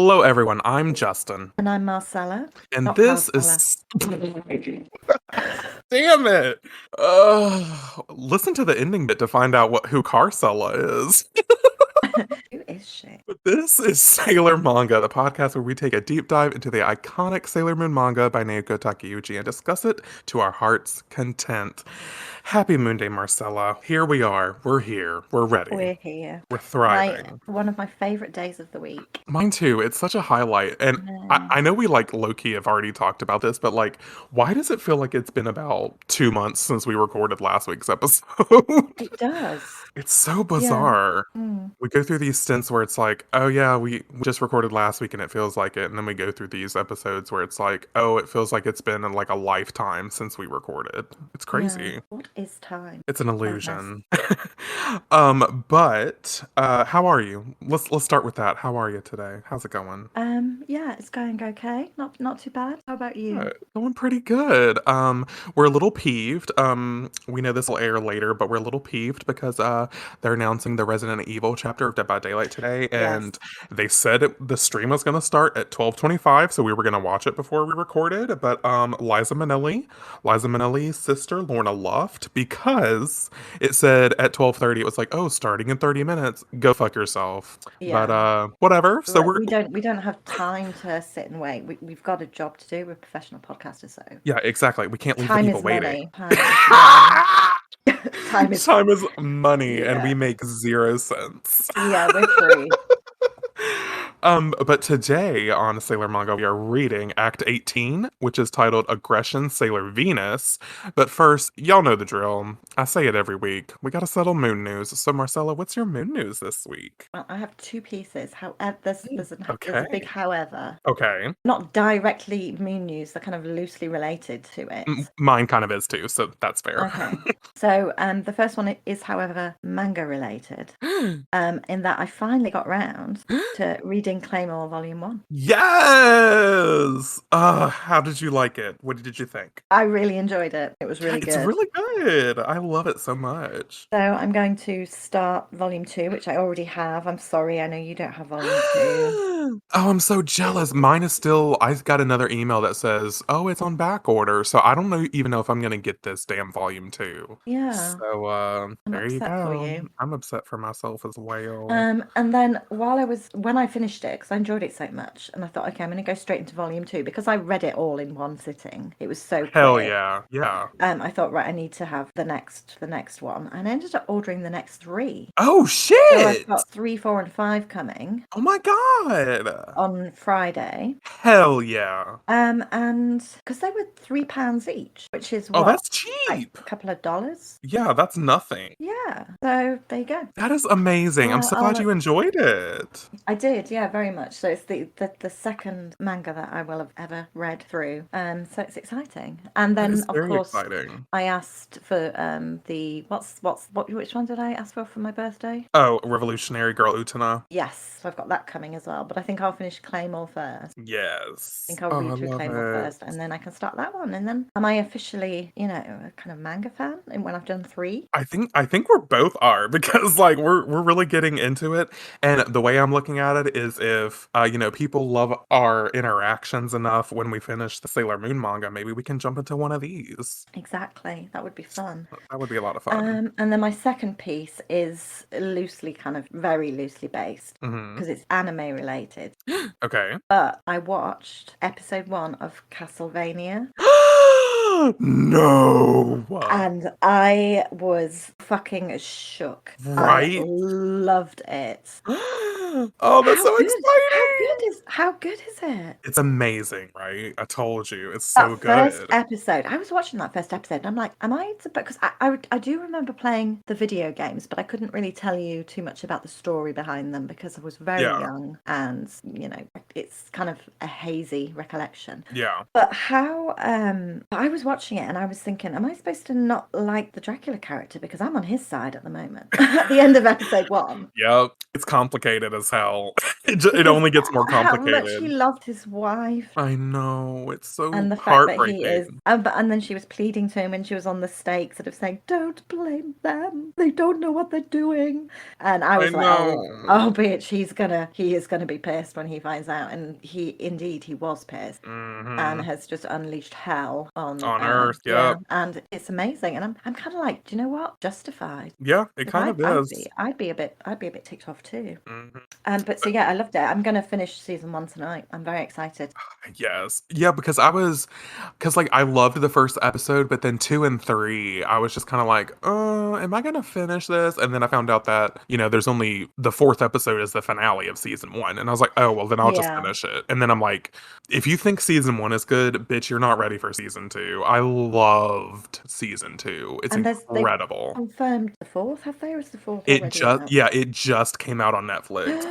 Hello, everyone. I'm Justin, And I'm Marcella. and Not this Marcella. is. Damn it! Listen to the ending bit to find out who Carcella is. Who is she? This is Sailor Manga, the podcast where we take a deep dive into the iconic Sailor Moon manga by Naoko Takeuchi and discuss it to our heart's content. Happy Moon Day, Marcella. Here we are. We're here. We're ready. We're here. We're thriving. One of my favorite days of the week. Mine too. It's such a highlight. And I know we low-key have already talked about this, but why does it feel like it's been about 2 months since we recorded last week's episode? It does. It's so bizarre. Mm. We go through these stints where it's like, oh yeah, we just recorded last week and it feels like it. And then we go through these episodes where it's like, oh, it feels like it's been like a lifetime since we recorded. It's crazy. Yeah. What is time? It's an illusion. But how are you? Let's start with that. How are you today? How's it going? Yeah, it's going okay. Not too bad. How about you? Going pretty good. We're a little peeved. We know this will air later, but we're a little peeved because they're announcing the Resident Evil chapter of Dead by Daylight today, and they said the stream was going to start at 12:25, so we were going to watch it before we recorded. But Liza Minnelli's sister Lorna left because it said at 12:30 it was like, oh, starting in 30 minutes. Go fuck yourself. Yeah. But whatever. So we don't have time to sit and wait. We've got a job to do. We're professional podcasters, so yeah, exactly. We can't leave time the people is waiting. money. Time is money, Yeah. and we make 0 cents. Yeah, we're free. But today on Sailor Manga, we are reading Act 18, which is titled Aggression Sailor Venus. But first, y'all know the drill. I say it every week. We gotta settle moon news. So, Marcella, what's your moon news this week? Well, I have 2 pieces. There's a big however. Okay. Not directly moon news, they're kind of loosely related to it. Mine kind of is too, so that's fair. Okay. So the first one is, however, manga related. In that I finally got round to reading Claymore Volume 1. Yes! How did you like it? What did you think? I really enjoyed it. It was really good. It's really good. I love it so much. So I'm going to start Volume 2, which I already have. I'm sorry, I know you don't have Volume 2. Oh, I'm so jealous. Mine is still, I got another email that says, oh, it's on back order. So I don't even know if I'm going to get this damn Volume 2. Yeah. So there you upset for go. you. I'm upset for myself as well. And then when I finished it, because I enjoyed it so much, and I thought, okay, I'm going to go straight into Volume 2 because I read it all in one sitting. It was so Hell quick. yeah. I thought, right, I need to have the next one, and I ended up ordering the next 3. Oh shit! So I've got 3, 4, and 5 coming. Oh my god! On Friday. Hell yeah! And because they were £3 each, which is what? Oh, that's cheap. Like a couple of dollars. Yeah, that's nothing. Yeah. So there you go. That is amazing. I'm so glad you enjoyed it. I did, yeah, very much. So it's the second manga that I will have ever read through. So it's exciting. And then of course exciting. I asked for which one did I ask for my birthday? Oh, Revolutionary Girl Utena. Yes, so I've got that coming as well. But I think I'll finish Claymore first. Yes. I think I'll read through Claymore first, and then I can start that one. And then am I officially, a kind of manga fan? And when I've done 3? I think we're both are because we're really getting into it. And the way I'm looking at it is if people love our interactions enough when we finish the Sailor Moon manga, maybe we can jump into one of these. Exactly. That would be fun. That would be a lot of fun. And then my second piece is very loosely based because it's anime related. Okay. But I watched episode 1 of Castlevania. No. And I was fucking shook. Right? I loved it. Oh, that's so exciting! How good is it? It's amazing, right? I told you, it's so good. First episode, I was watching that first episode, and I'm like, because I do remember playing the video games, but I couldn't really tell you too much about the story behind them because I was very young, and it's kind of a hazy recollection. Yeah. But how I was watching it and I was thinking, am I supposed to not like the Dracula character because I'm on his side at the moment at the end of episode 1? Yep, it's complicated as hell. It because only gets more how much he complicated. loved his wife. I know, it's so And the fact that he is, heartbreaking. and then she was pleading to him when she was on the stake, sort of saying, "Don't blame them. They don't know what they're doing." And I I was like, "Oh, know. oh, bitch, he is gonna be pissed when he finds out." And he was pissed, and Mhm. has just unleashed hell on, On Earth, yeah, yep. and it's amazing. And I'm kind of like, do you know what? Justified. Yeah, it Because kind of is. I'd be a bit ticked off too. Mhm. But so yeah, I loved it. I'm gonna finish season one tonight. I'm very excited. Yes. Yeah, because like I loved the first episode, but then 2 and 3, I was just kind of like, am I gonna finish this? And then I found out that, there's only the fourth episode is the finale of season 1. And I was like, oh, well, then I'll just Yeah. finish it. And then I'm like, if you think season 1 is good, bitch, you're not ready for season 2. I loved season 2. It's And they've incredible. confirmed the fourth, have they? Or is the fourth already out? It just came out on Netflix.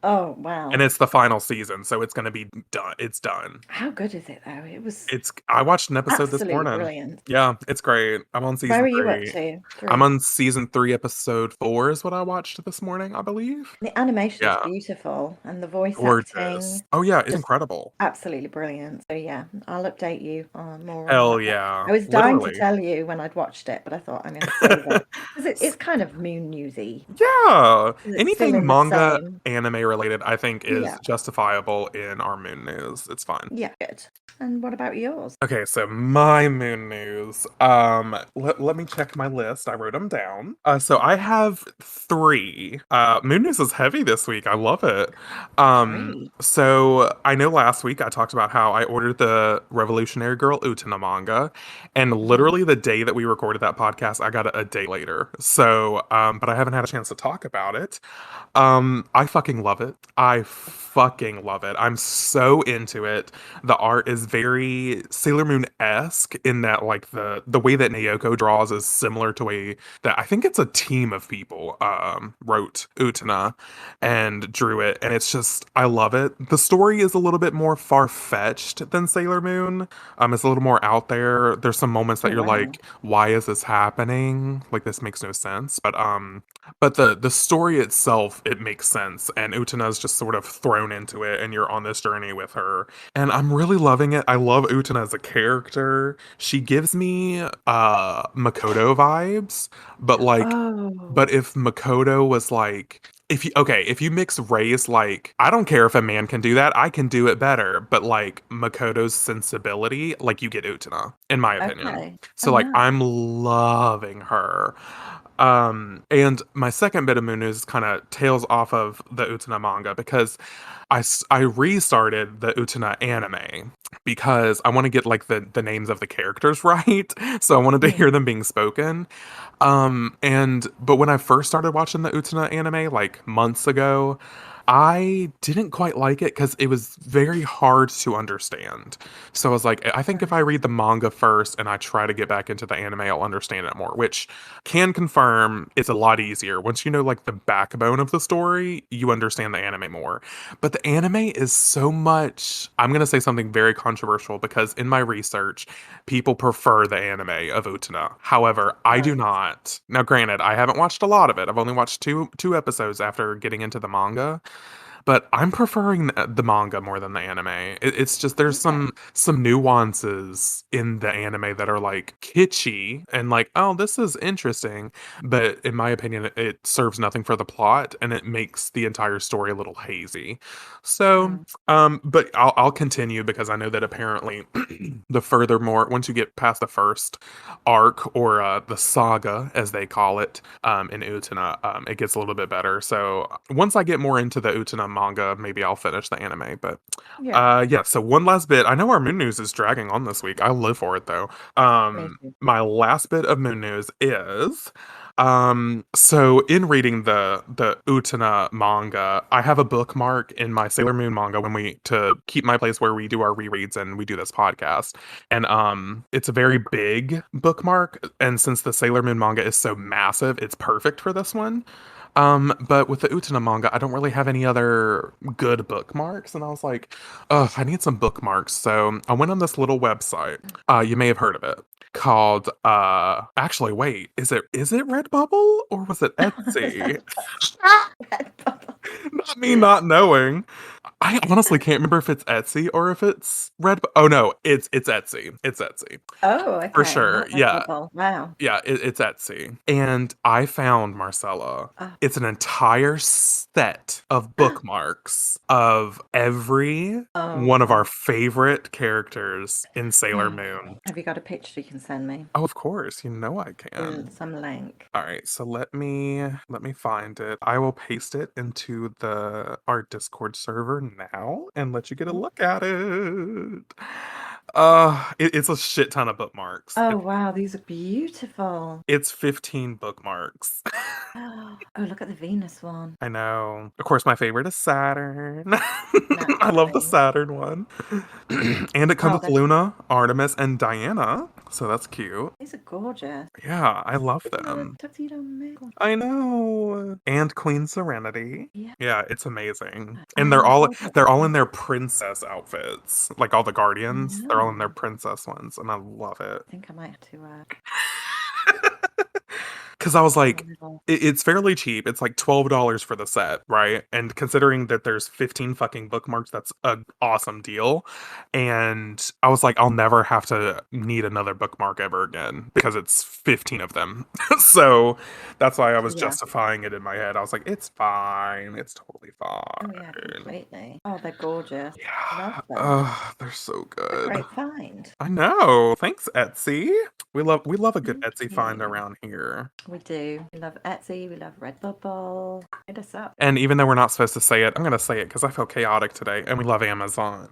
Oh, And wow. it's the final season, so it's gonna be done. It's done. How good is it, though? It was I watched an episode this absolutely morning. brilliant. Yeah, it's great. I'm on Where season are you up 3. to? I'm Three. on season 3, episode 4 is what I watched this morning, I believe. The animation is Yeah, beautiful, and the voice gorgeous. acting Oh, yeah, it's just incredible. absolutely brilliant. So yeah, I'll update you more on Hell that. yeah, I was dying to literally. tell you when I'd watched it, but I thought I'm going to save it because it's kind of Moon Newsy. Yeah, It's still anything in the manga same. anime related, I think is Yeah, justifiable in our Moon News. It's fine. yeah, good. And what about yours? Okay, so my moon news. Let me check my list. I wrote them down. So I have 3. Moon news is heavy this week. I love it. Three. So I know last week I talked about how I ordered the Revolutionary Girl Utena manga, and Mhm. literally the day that we recorded that podcast, I got it a day later. So, but I haven't had a chance to talk about it. I fucking love it. I fucking love it. I'm so into it. The art is very Sailor Moon-esque in that like the way that Naoko draws is similar to way that I think it's a team of people wrote Utena and drew it, and it's just I love it. The story is a little bit more far-fetched than Sailor Moon. It's a little more out there. There's some moments that Oh you're wow. like, why is this happening? Like this makes no sense. But the story itself, it makes sense, and Utena's just sort of thrown into it, and you're on this journey with her. And I'm really loving it. I love Utena as a character. She gives me Makoto vibes, but like Oh. but if Makoto was like if you mix race, like I don't care if a man can do that, I can do it better. But like Makoto's sensibility, like you get Utena, in my opinion. Okay. Oh So like nice. I'm loving her. And my second bit of moon news kind of tails off of the Utena manga because I restarted the Utena anime because I want to get like the names of the characters right. So I wanted to Mm. hear them being spoken. But when I first started watching the Utena anime like months ago, I didn't quite like it because it was very hard to understand. So I was like, I think if I Right. read the manga first and I try to get back into the anime, I'll understand it more, which can confirm it's a lot easier. Once you know like the backbone of the story, you understand the anime more. But the anime is so much, I'm going to say something very controversial because in my research, people prefer the anime of Utena. However, I do Right. not. Now, granted, I haven't watched a lot of it. I've only watched two episodes after getting into the manga, but I'm preferring the manga more than the anime. It's just there's Okay. some nuances in the anime that are like kitschy and like, oh, this is interesting, but in my opinion, it serves nothing for the plot and it makes the entire story a little hazy. So, Mm. but I'll continue because I know that apparently the furthermore, once you get past the first arc or the saga as they call it in Utena, it gets a little bit better. So once I get more into the Utena manga, maybe I'll finish the anime. But Yeah. yeah. So one last bit. I know our moon news is dragging on this week. I live for it though. Me too. My last bit of moon news is so in reading the Utena manga, I have a bookmark in my Sailor Moon manga when we to keep my place where we do our rereads and we do this podcast. And it's a very big bookmark, and since the Sailor Moon manga is so massive, it's perfect for this one. But with the Utena manga, I don't really have any other good bookmarks, and I was like, ugh, I need some bookmarks. So I went on this little website. You may have heard of it called actually wait, is it Redbubble or was it Etsy? Red bubble. Not me not knowing. I honestly can't remember if it's Etsy or if it's Red. Oh no, it's Etsy. It's Etsy Oh, for okay. sure. Not Yeah, Redbubble. Wow. yeah, it's Etsy. And I found, Marcella, Oh. it's an entire set of bookmarks of every Oh, one of our wow. favorite characters in Sailor Moon. Have you got a picture you can send me? Oh, of course, you know I can. Some link. All right, so let me find it. I will paste it into the our Discord server now and let you get a Mhm. look at it. It's a shit ton of bookmarks. Oh, wow. These are beautiful. It's 15 bookmarks. Oh, look at the Venus one. I know. Of course, my favorite is Saturn. I love the Naturally. Saturn one. And it comes Oh, with Luna, Artemis, and Diana. So that's cute. these are gorgeous. Yeah, I love Isn't that a them. tuxedo miracle? I know. And Queen Serenity. Yeah. Yeah, it's amazing. I And have a whole they're all in book. their princess outfits. Like all the guardians, they're all in their No. princess ones, and I love it. I think I might have to Because I was do a like, little. it's fairly cheap. It's like $12 for the set, right? And considering that there's 15 fucking bookmarks, that's an awesome deal. And I was like, I'll never have to need another bookmark ever again because it's 15 of them. So that's why I was Yeah. justifying it in my head. I was like, it's fine. It's totally Oh, yeah, fine. completely. Oh, they're gorgeous. Love Yeah. them. They're so What a good. great find. I know. Thanks, Etsy. We love a good Thank Etsy find you. around here. We do. We love Etsy. We love Redbubble. Hit us up. And even though we're not supposed to say it, I'm going to say it because I feel chaotic today. And we love Amazon.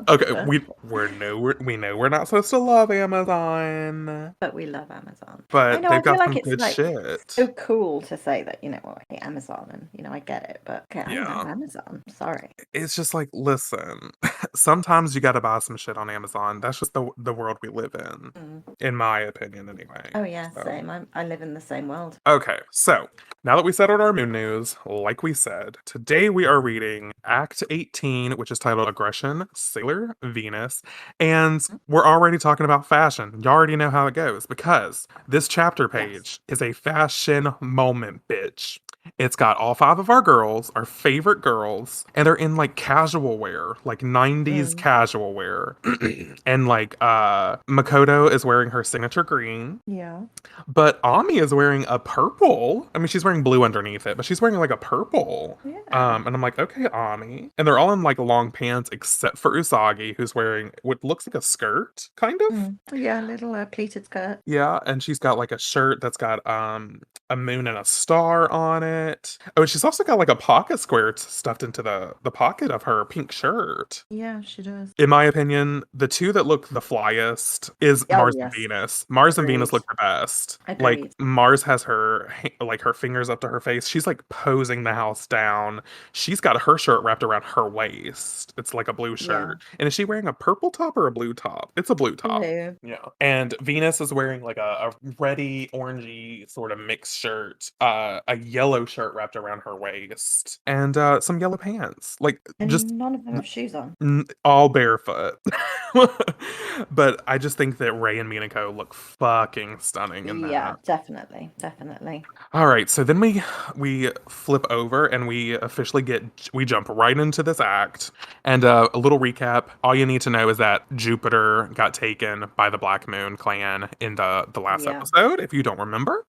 Okay, we know we're not supposed to love Amazon, But we love Amazon. I but know, I they've feel got like some it's good like shit. so cool to say that, well, I hate Amazon and, I get it, but okay, I love Yeah. Amazon. Sorry. It's just like, listen, sometimes you got to buy some shit on Amazon. That's just the world we live Mm. in my opinion, anyway. Oh, yeah, So. same. I live in the same world. Okay, so now that we settled our moon news, like we said, today we are reading Act 18, which is titled Aggression, Sailor Venus, and we're already talking about fashion. You already know how it goes because this chapter Yes. page is a fashion moment, bitch. It's got all five of our girls, our favorite girls, and they're in like casual wear, like 90s Mm. casual wear. And like Makoto is wearing her signature green. Yeah. But Ami is wearing a purple. I mean, she's wearing blue underneath it, but she's wearing like a purple. Yeah. And I'm like, okay, Ami. And they're all in like long pants except for Usagi, who's wearing what looks like a skirt, kind of. Yeah, little pleated skirt. Yeah, and she's got like a shirt that's got a moon and a star on it. Oh, and she's also got like a pocket square stuffed into the pocket of her pink shirt. Yeah, she does. In my opinion, the two that look the flyest is Oh, Mars and yes. Venus. Mars and Venus Agreed. look the best. Like Agreed. Mars has like her fingers up to her face. She's like posing the house down. She's got her shirt wrapped around her waist. It's like a blue Yeah. shirt. And is she wearing a purple top or a blue top? It's a blue top. Blue. Yeah. And Venus is wearing like a reddy, orangey sort of mixed shirt, a yellow shirt wrapped around her waist, and some yellow pants. Like just And none of them have shoes on. all barefoot. But I just think that Ray and Minako look fucking stunning in Yeah, that. definitely. Definitely. All right, so then we flip over and we jump right into this act. And a little recap: all you need to know is that Jupiter got taken by the Black Moon clan in the last Yeah. episode. If you don't remember,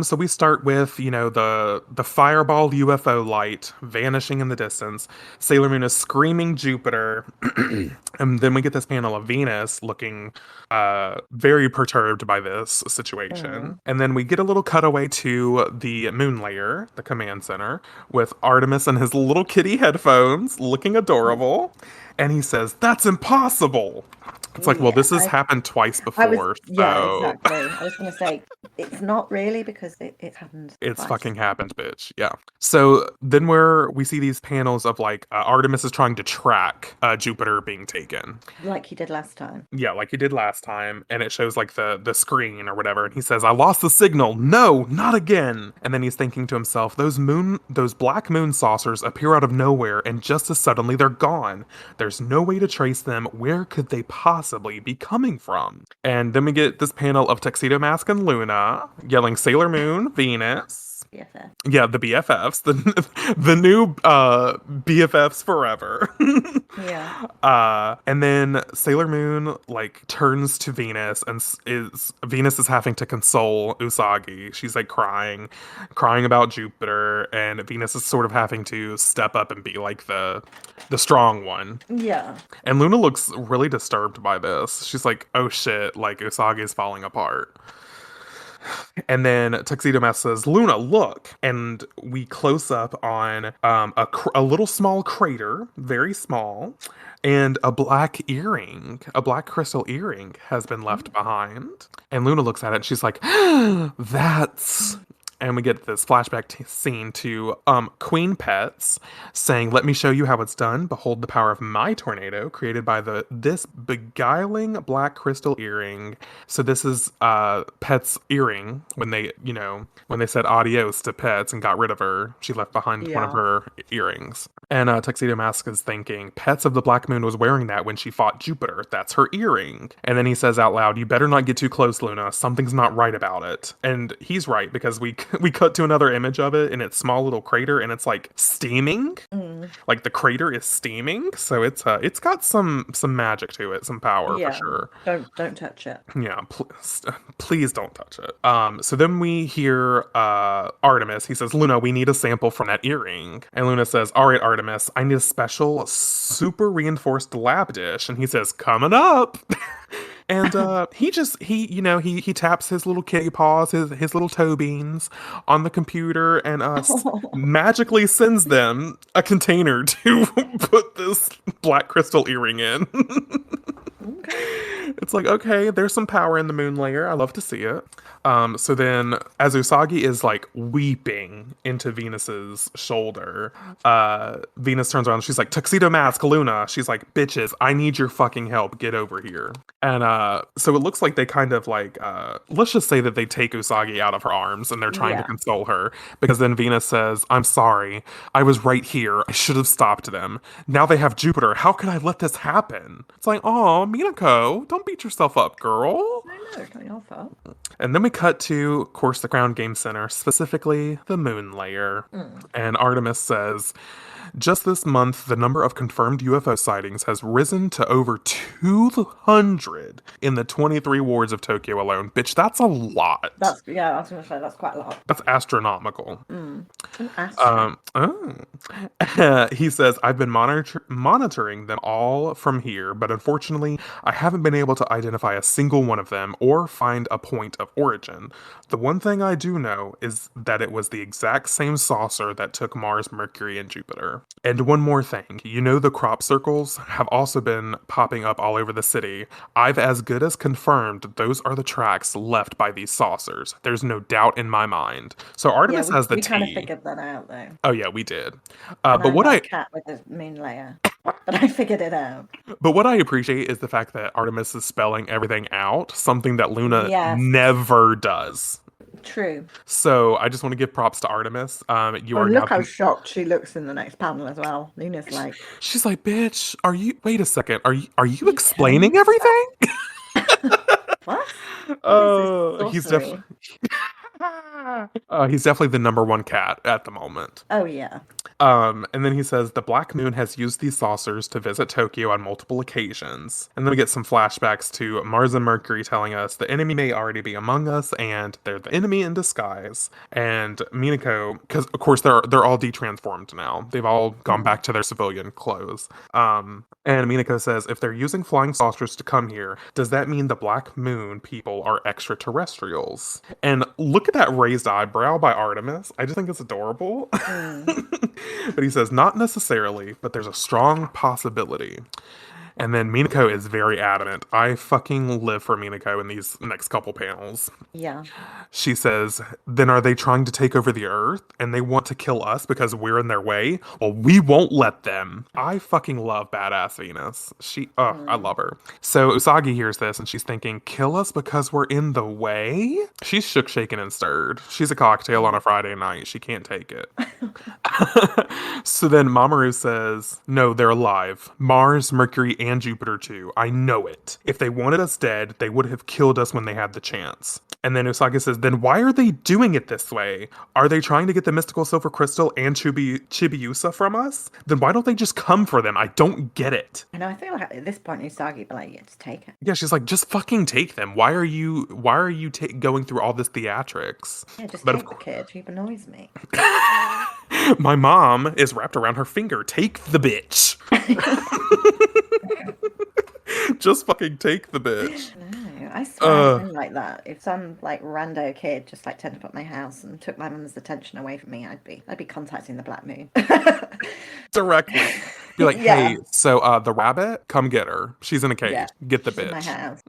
so we start with the fireball UFO light vanishing in the distance. Sailor Moon is screaming Jupiter, and then we get this panel of Venus looking very perturbed by this situation. And then we get a little cutaway to the moon layer, the command center, with Artemis and his little kitty headphones looking adorable. And he says, "That's impossible." It's like, well, Yeah, this has happened twice before, yeah, so exactly. I was going to say, it's not really because it happened it's twice. fucking happened, bitch. Yeah. So then we see these panels of like Artemis is trying to track Jupiter being taken. Like he did last time. Yeah, like he did last time, and it shows like the screen or whatever, and he says, "I lost the signal. No, not again." And then he's thinking to himself, those black moon saucers appear out of nowhere, and just as suddenly they're gone. There's no way to trace them. Where could they possibly possibly be coming from? And then we get this panel of Tuxedo Mask and Luna yelling Sailor Moon, Venus. BFF. Yeah, the BFFs, the new BFFs forever. Yeah. And then Sailor Moon like turns to Venus and is Venus is having to console Usagi. She's like crying about Jupiter, and Venus is sort of having to step up and be like the strong one. Yeah. And Luna looks really disturbed by this. She's like, "Oh shit, like Usagi is falling apart." And then Tuxedo Mask says, "Luna, look." And we close up on a little small crater, very small, and a black earring, a black crystal earring has been left behind. And Luna looks at it and she's like, that's. And we get this flashback scene to Queen Pets saying, "Let me show you how it's done. Behold the power of my tornado, created by this beguiling black crystal earring." So this is Pet's earring when they said adios to Pets and got rid of her. She left behind one of her earrings. And Tuxedo Mask is thinking, Pets of the Black Moon was wearing that when she fought Jupiter. That's her earring. And then he says out loud, "You better not get too close, Luna. Something's not right about it." And he's right, because we cut to another image of it, and it's small little crater, and it's like steaming. Like the crater is steaming, so it's got some magic to it, some power for sure. Don't touch it. Yeah, please don't touch it. So then we hear Artemis. He says, "Luna, we need a sample from that earring." And Luna says, "All right, Artemis, I need a special, super reinforced lab dish." And he says, "Coming up." And he taps his little kitty paws, his little toe beans on the computer, and magically sends them a container to put this black crystal earring in. It's like, okay, there's some power in the moon layer. I love to see it. So then, as Usagi is like weeping into Venus's shoulder, Venus turns around and she's like, "Tuxedo Mask, Luna." She's like, "Bitches, I need your fucking help. Get over here." And so it looks like they kind of like, let's just say that they take Usagi out of her arms and they're trying to console her, because then Venus says, "I'm sorry. I was right here. I should have stopped them. Now they have Jupiter. How could I let this happen?" It's like, oh, Minako, don't beat yourself up, girl. I know, it's not your fault. And then we cut to, of course, the Crown Game Center, specifically the moon layer. And Artemis says, "Just this month, the number of confirmed UFO sightings has risen to over 200 in the 23 wards of Tokyo alone." Bitch, that's a lot. I was going to say, that's quite a lot. That's astronomical. Oh. He says, "I've been monitoring them all from here, but unfortunately, I haven't been able to identify a single one of them or find a point of origin. The one thing I do know is that it was the exact same saucer that took Mars, Mercury, and Jupiter. And one more thing, the crop circles have also been popping up all over the city. I've as good as confirmed those are the tracks left by these saucers. There's no doubt in my mind." So Artemis has the tea. We kind of figured that out, though. Oh yeah, we did. But what a cat with his moon layer. But I figured it out. But what I appreciate is the fact that Artemis is spelling everything out, something that Luna never does. True. So I just want to give props to Artemis. Look how shocked she looks in the next panel as well. Luna's like, she's like, "Bitch, wait a second, are you explaining everything?" What? Oh, he's definitely he's definitely the number one cat at the moment. Oh yeah. And then he says, "The Black Moon has used these saucers to visit Tokyo on multiple occasions." And then we get some flashbacks to Mars and Mercury telling us the enemy may already be among us, and they're the enemy in disguise. And Minako, because of course they're all detransformed now. They've all gone back to their civilian clothes. And Minako says, "If they're using flying saucers to come here, does that mean the Black Moon people are extraterrestrials?" And look at that raised eyebrow by Artemis. I just think it's adorable. But he says, "Not necessarily, but there's a strong possibility." And then Minako is very adamant. I fucking live for Minako in these next couple panels. Yeah. She says, "Then are they trying to take over the Earth and they want to kill us because we're in their way? Well, we won't let them." I fucking love badass Venus. I love her. So Usagi hears this and she's thinking, kill us because we're in the way? She's shook, shaken, and stirred. She's a cocktail on a Friday night. She can't take it. So then Mamoru says, "No, they're alive. Mars, Mercury, and Jupiter too. I know it. If they wanted us dead, they would have killed us when they had the chance. And then Usagi says, then why are they doing it this way? Are they trying to get the mystical silver crystal and Chibiusa from us? Then why don't they just come for them? I don't get it. I know, I feel like at this point Usagi would be like, yeah, just take it. Yeah, she's like, just fucking take them. Why are you going through all this theatrics? Yeah, just But take the kid. He annoys me. my mom is wrapped around her finger. Take the bitch. Just fucking take the bitch. No, I swear I'd been like that. If some like rando kid just like turned up at my house and took my mum's attention away from me, I'd be contacting the Black Moon. Directly. Be like, Yeah. hey, so the rabbit, come get her. She's in a cage. Yeah, Get the she's in my bitch. house.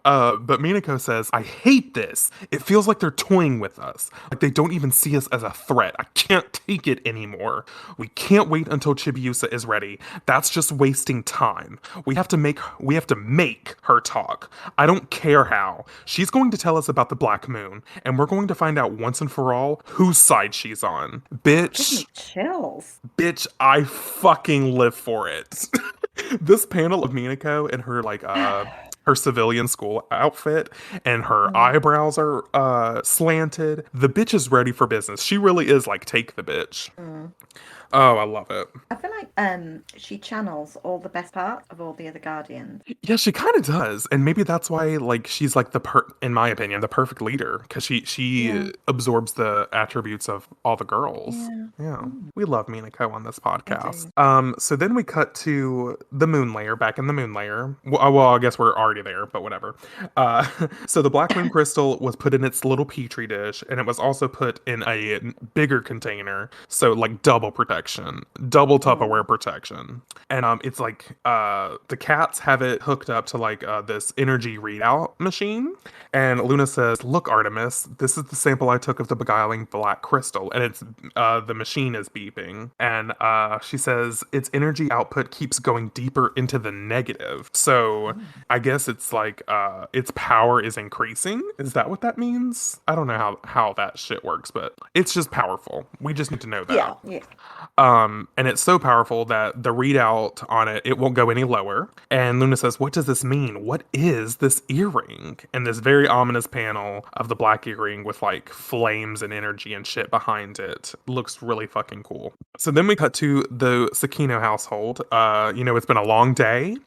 But Minako says, I hate this. It feels like they're toying with us. Like they don't even see us as a threat. I can't take it anymore. We can't wait until Chibiusa is ready. That's just wasting time. We have to make her talk. I don't care how. She's going to tell us about the Black Moon, and we're going to find out once and for all whose side she's on. Give me Bitch. chills. Bitch, I fucking live for it. This panel of Minako in her like her civilian school outfit and her eyebrows are slanted. The bitch is ready for business. She really is like take the bitch. Oh, I love it. I feel like she channels all the best parts of all the other Guardians. Yeah, she kind of does, and maybe that's why, like, she's like in my opinion, the perfect leader because she absorbs the attributes of all the girls. Yeah, we love Minako on this podcast. So then we cut to the moon layer, back in the moon layer. Well, I guess we're already there, but whatever. So the Black Moon crystal was put in its little petri dish, and it was also put in a bigger container, so like double protection, double Tupperware protection. And it's like the cats have it hooked up to like this energy readout machine. And Luna says, look, Artemis, this is the sample I took of the beguiling black crystal, and it's the machine is beeping. And she says its energy output keeps going deeper into the negative. So I guess it's like its power is increasing. Is that what that means? I don't know how that shit works, but it's just powerful. We just need to know that. Yeah. And it's so powerful that the readout on it won't go any lower. And Luna says, what does this mean? What is this earring? And this very ominous panel of the black earring with like flames and energy and shit behind it looks really fucking cool. So then we cut to the Sakino household. It's been a long day,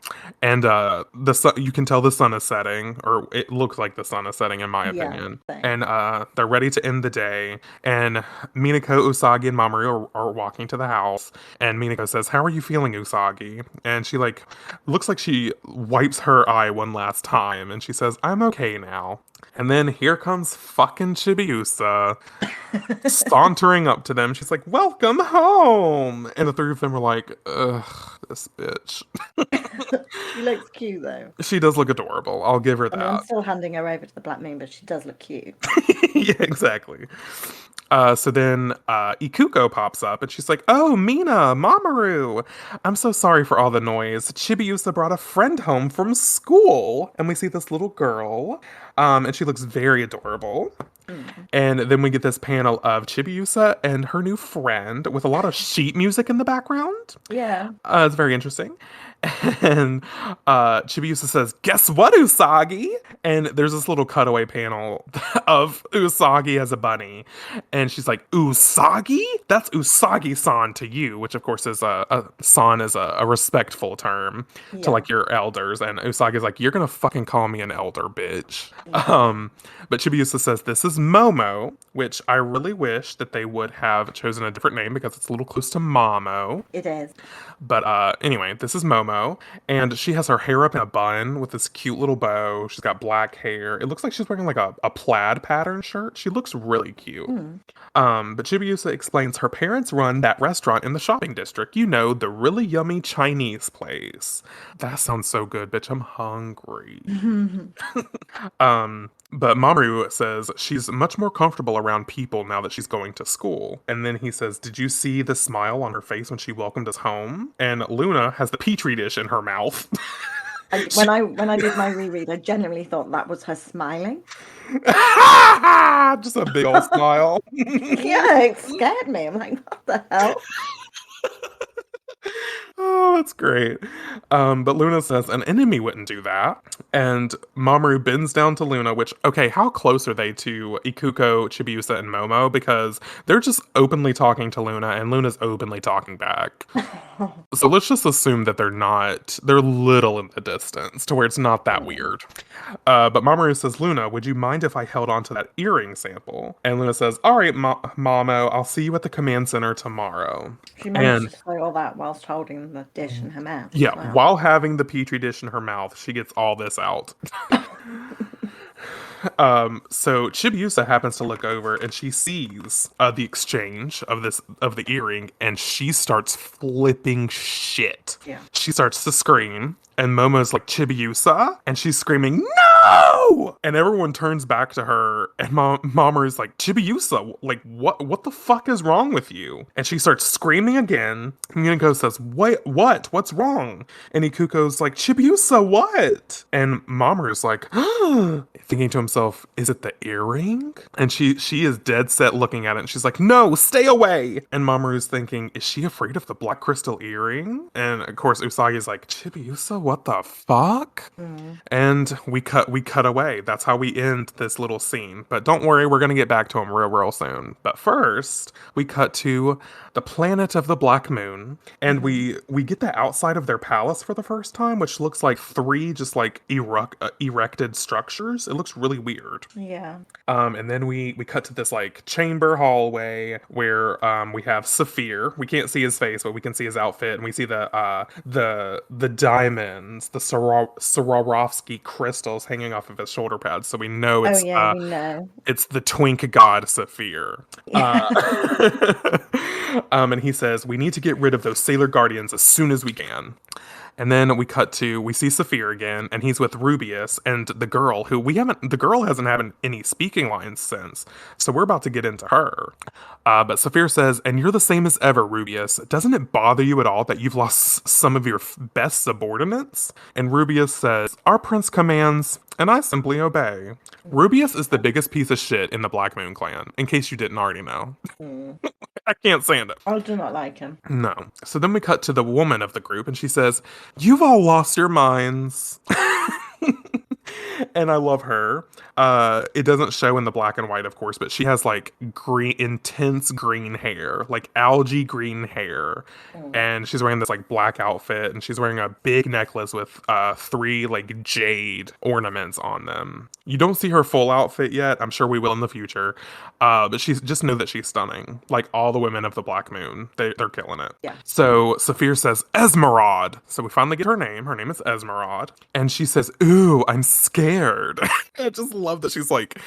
and the sun, you can tell the sun is setting, or it looks like the sun is setting in my opinion. Same. And they're ready to end the day. And Minako, Usagi, and Mamoru are walking to the house. And Minako says, how are you feeling, Usagi? And she like looks like she wipes her eye one last time, and she says, I'm okay now. And then here comes fucking Chibiusa sauntering up to them. She's like, welcome home. And the three of them are like, ugh, this bitch. She looks cute though. She does look adorable. I'll give her that. I'm still handing her over to the Black Moon, but she does look cute. Yeah, exactly. So then Ikuko pops up and she's like, oh, Mina, Mamoru, I'm so sorry for all the noise. Chibiusa brought a friend home from school. And we see this little girl, and she looks very adorable. And then we get this panel of Chibiusa and her new friend with a lot of sheet music in the background. Yeah. It's very interesting. And Chibiusa says, guess what, Usagi? And there's this little cutaway panel of Usagi as a bunny. And she's like, Usagi? That's Usagi-san to you, which of course is san is a respectful term to like your elders. And Usagi's like, you're gonna fucking call me an elder, bitch. But Chibiusa says, this is Momo, which I really wish that they would have chosen a different name because it's a little close to Mamo. It is. But anyway, this is Momo, and she has her hair up in a bun with this cute little bow. She's got black hair. It looks like she's wearing like a plaid pattern shirt. She looks really cute. But Chibiusa explains her parents run that restaurant in the shopping district. You know, the really yummy Chinese place. That sounds so good, bitch. I'm hungry. But Mamoru says she's much more comfortable around people now that she's going to school. And then he says, did you see the smile on her face when she welcomed us home? And Luna has the petri dish in her mouth. When I did my reread, I genuinely thought that was her smiling. Just a big old smile. Yeah, it scared me. I'm like, what the hell? Oh That's great. But Luna says an enemy wouldn't do that. And Mamoru bends down to Luna, which, okay, how close are they to Ikuko, Chibiusa, and Momo? Because they're just openly talking to Luna, and Luna's openly talking back. So let's just assume that they're little in the distance to where it's not that weird. But Mamoru says, Luna, would you mind if I held on to that earring sample? And Luna says, all right, Mamo, I'll see you at the command center tomorrow. She managed to say all that whilst holding the dish in her mouth. Yeah, Wow. while having the petri dish in her mouth, she gets all this out. So Chibiusa happens to look over and she sees the exchange of the earring, and she starts flipping shit. Yeah. She starts to scream, and Momo's like, Chibiusa? And she's screaming, no! And everyone turns back to her, and Mamoru's like, Chibiusa, like, what the fuck is wrong with you? And she starts screaming again. And Minako says, what? What's wrong? And Ikuko's like, Chibiusa, what? And Mamoru's like, thinking to himself, is it the earring? And she is dead set looking at it, and she's like, no, stay away! And Mamoru's thinking, is she afraid of the black crystal earring? And of course Usagi's like, Chibiusa, what the fuck? And we cut away. That's how we end this little scene. But don't worry, we're gonna get back to him real soon. But first, we cut to the planet of the Black Moon, and we get the outside of their palace for the first time, which looks like three just like erected structures. It looks really weird. Yeah. And then we cut to this like chamber hallway where we have Saphir. We can't see his face, but we can see his outfit, and we see the diamonds, the Swarovski crystals hanging off of his shoulder pads. So we know it's we know. it's the twink god Saphir. And he says, we need to get rid of those sailor guardians as soon as we can. And then we see Saphir again, and he's with Rubius and the girl the girl hasn't had any speaking lines since. So we're about to get into her. But Saphir says, and you're the same as ever, Rubius. Doesn't it bother you at all that you've lost some of your best subordinates? And Rubius says, our prince commands, and I simply obey. Rubius is the biggest piece of shit in the Black Moon clan, in case you didn't already know. I can't stand it. I do not like him. No. So then we cut to the woman of the group, and she says, you've all lost your minds. And I love her. It doesn't show in the black and white, of course, but she has like intense green hair, like algae green hair. And she's wearing this like black outfit, and she's wearing a big necklace with 3 like jade ornaments on them. You don't see her full outfit yet. I'm sure we will in the future. But just know that she's stunning. Like all the women of the Black Moon, they're killing it. Yeah. So Saphir says, Esmeralda. So we finally get her name. Her name is Esmeralda. And she says, ooh, I'm scared. I just love that she's like,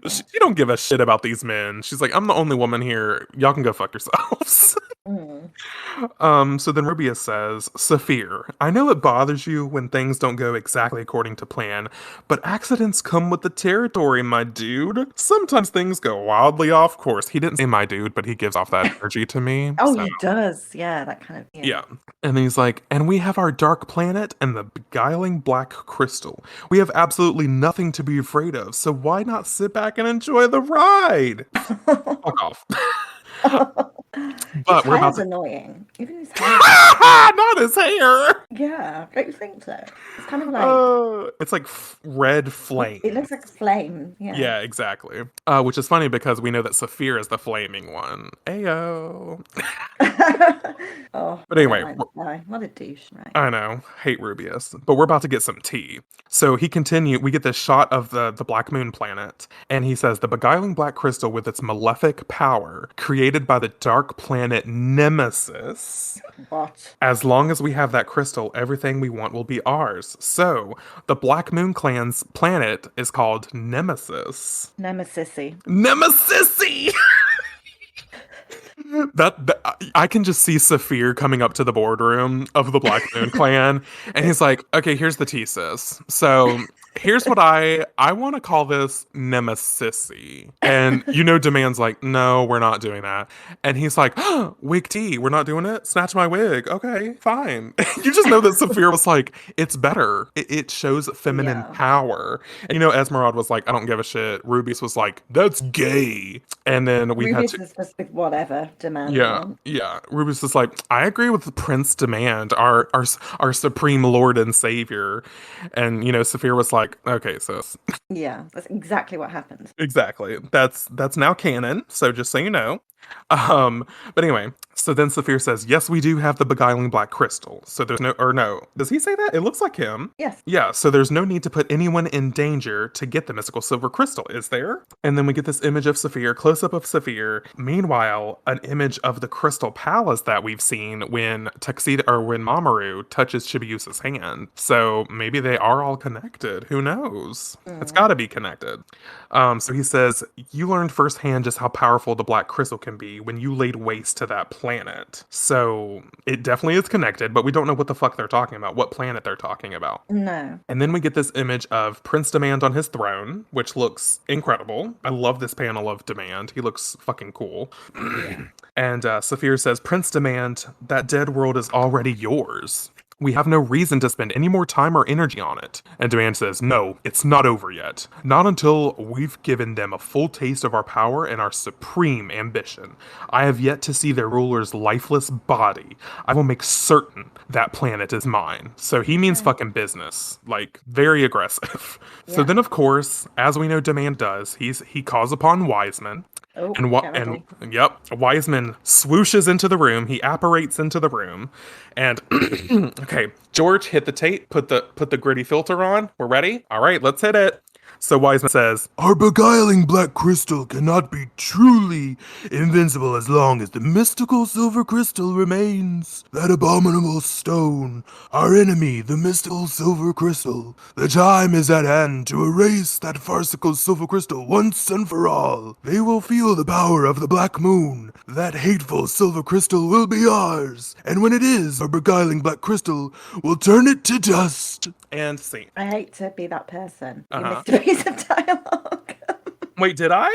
she don't give a shit about these men. She's like, I'm the only woman here. Y'all can go fuck yourselves. So then Rubius says, Saphir, I know it bothers you when things don't go exactly according to plan, but accidents come with the territory, my dude. Sometimes things go wildly off course. He didn't say my dude, but he gives off that energy to me. He does. Yeah, that kind of. Yeah. And then he's like, and we have our dark planet and the beguiling black crystal. We have absolutely nothing to be afraid of, so why not sit back and enjoy the ride? Fuck off. But his hair's annoying. Even his hair. Not his hair. Yeah, don't you think so? It's kind of like it's like red flame. It looks like a flame. Yeah. Yeah, exactly. Which is funny because we know that Saphir is the flaming one. Ayo. But anyway, what a douche, right? I know, hate Rubius, but we're about to get some tea. So we get this shot of the Black Moon planet, and he says, the beguiling black crystal with its malefic power, created by the dark planet Nemesissy. What? As long as we have that crystal, everything we want will be ours. So, the Black Moon clan's planet is called Nemesissy. Nemesissy. Nemesissy! That I can just see Saphir coming up to the boardroom of the Black Moon clan, and he's like, okay, here's the tea, sis. So Here's what I want to call this Nemesissy. And Demand's like, no, we're not doing that. And he's like, oh, wig tea, we're not doing it? Snatch my wig. Okay, fine. You just know that Saphir was like, it's better. It shows feminine Yeah. power. And Esmeralda was like, I don't give a shit. Rubius was like, that's gay. And then we had Rubius to is just like, whatever Demand yeah, wants. yeah. Rubius is like, I agree with Prince Demand, our supreme lord and savior. And Saphir was like, okay, sis. Yeah, that's exactly what happened. Exactly. That's now canon, so just so you know. But anyway, so then Saphir says, yes, we do have the beguiling black crystal. So there's no, does he say that? It looks like him. Yes. Yeah, so there's no need to put anyone in danger to get the mystical silver crystal, is there? And then we get this image of Saphir, close up of Saphir. Meanwhile, an image of the crystal palace that we've seen when when Mamoru touches Chibiusa's hand. So maybe they are all connected. Who knows? It's gotta be connected. So he says, you learned firsthand just how powerful the black crystal can be when you laid waste to that planet. So it definitely is connected, but we don't know what the fuck they're talking about, what planet they're talking about. No. And then we get this image of Prince Demand on his throne, which looks incredible. I love this panel of Demand. He looks fucking cool. And Saphir says, Prince Demand, that dead world is already yours. We have no reason to spend any more time or energy on it. And Demand says, no, it's not over yet. Not until we've given them a full taste of our power and our supreme ambition. I have yet to see their ruler's lifeless body. I will make certain that planet is mine. So he means fucking business. Like, very aggressive. So Yeah. then, of course, as we know Demand does, he calls upon Wiseman. Oh, And yep, Wiseman swooshes into the room. He apparates into the room, and okay, George, hit the tape. Put the gritty filter on. We're ready. All right, let's hit it. So Wiseman says, our beguiling black crystal cannot be truly invincible as long as the mystical silver crystal remains. That abominable stone, our enemy, the mystical silver crystal. The time is at hand to erase that farcical silver crystal once and for all. They will feel the power of the black moon. That hateful silver crystal will be ours. And when it is, our beguiling black crystal will turn it to dust. And scene. I hate to be that person. You missed a piece of dialogue. Wait, did I?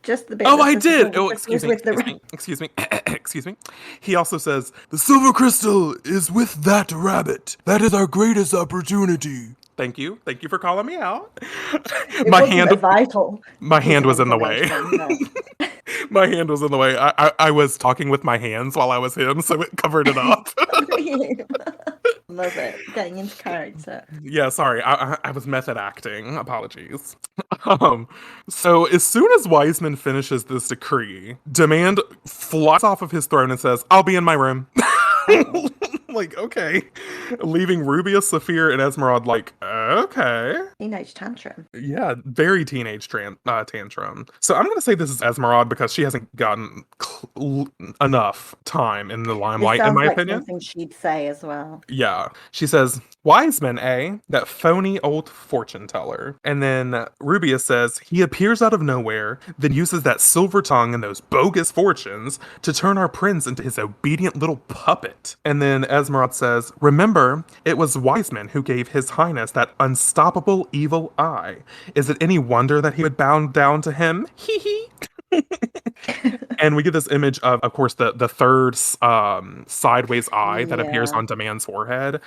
Just the bit. Oh, that I says the did. silver Oh, crystal excuse is me. with the Excuse me. Excuse me. Excuse me. He also says, the silver crystal is with that rabbit. That is our greatest opportunity. Thank you. Thank you for calling me out. It wasn't a vital. My piece hand of was in the way. information, but- My hand was in the way. I was talking with my hands while I was him, so it covered it up. Love it. Getting into character. Yeah, sorry. I was method acting. Apologies. So as soon as Wiseman finishes this decree, Demand flies off of his throne and says, I'll be in my room. Like, okay. Leaving Rubius, Saphir, and Esmeralda like, okay. Teenage tantrum. Yeah, very teenage tantrum. So I'm going to say this is Esmeralda because she hasn't gotten enough time in the limelight, in my opinion. Something she'd say as well. Yeah. She says, Wiseman, eh? That phony old fortune teller. And then Rubius says, he appears out of nowhere, then uses that silver tongue and those bogus fortunes to turn our prince into his obedient little puppet. And then Esmeralda says, remember, it was Wiseman who gave his highness that unstoppable evil eye. Is it any wonder that he would bow down to him? Hee hee. And we get this image of course, the third sideways eye that appears on Demand's forehead.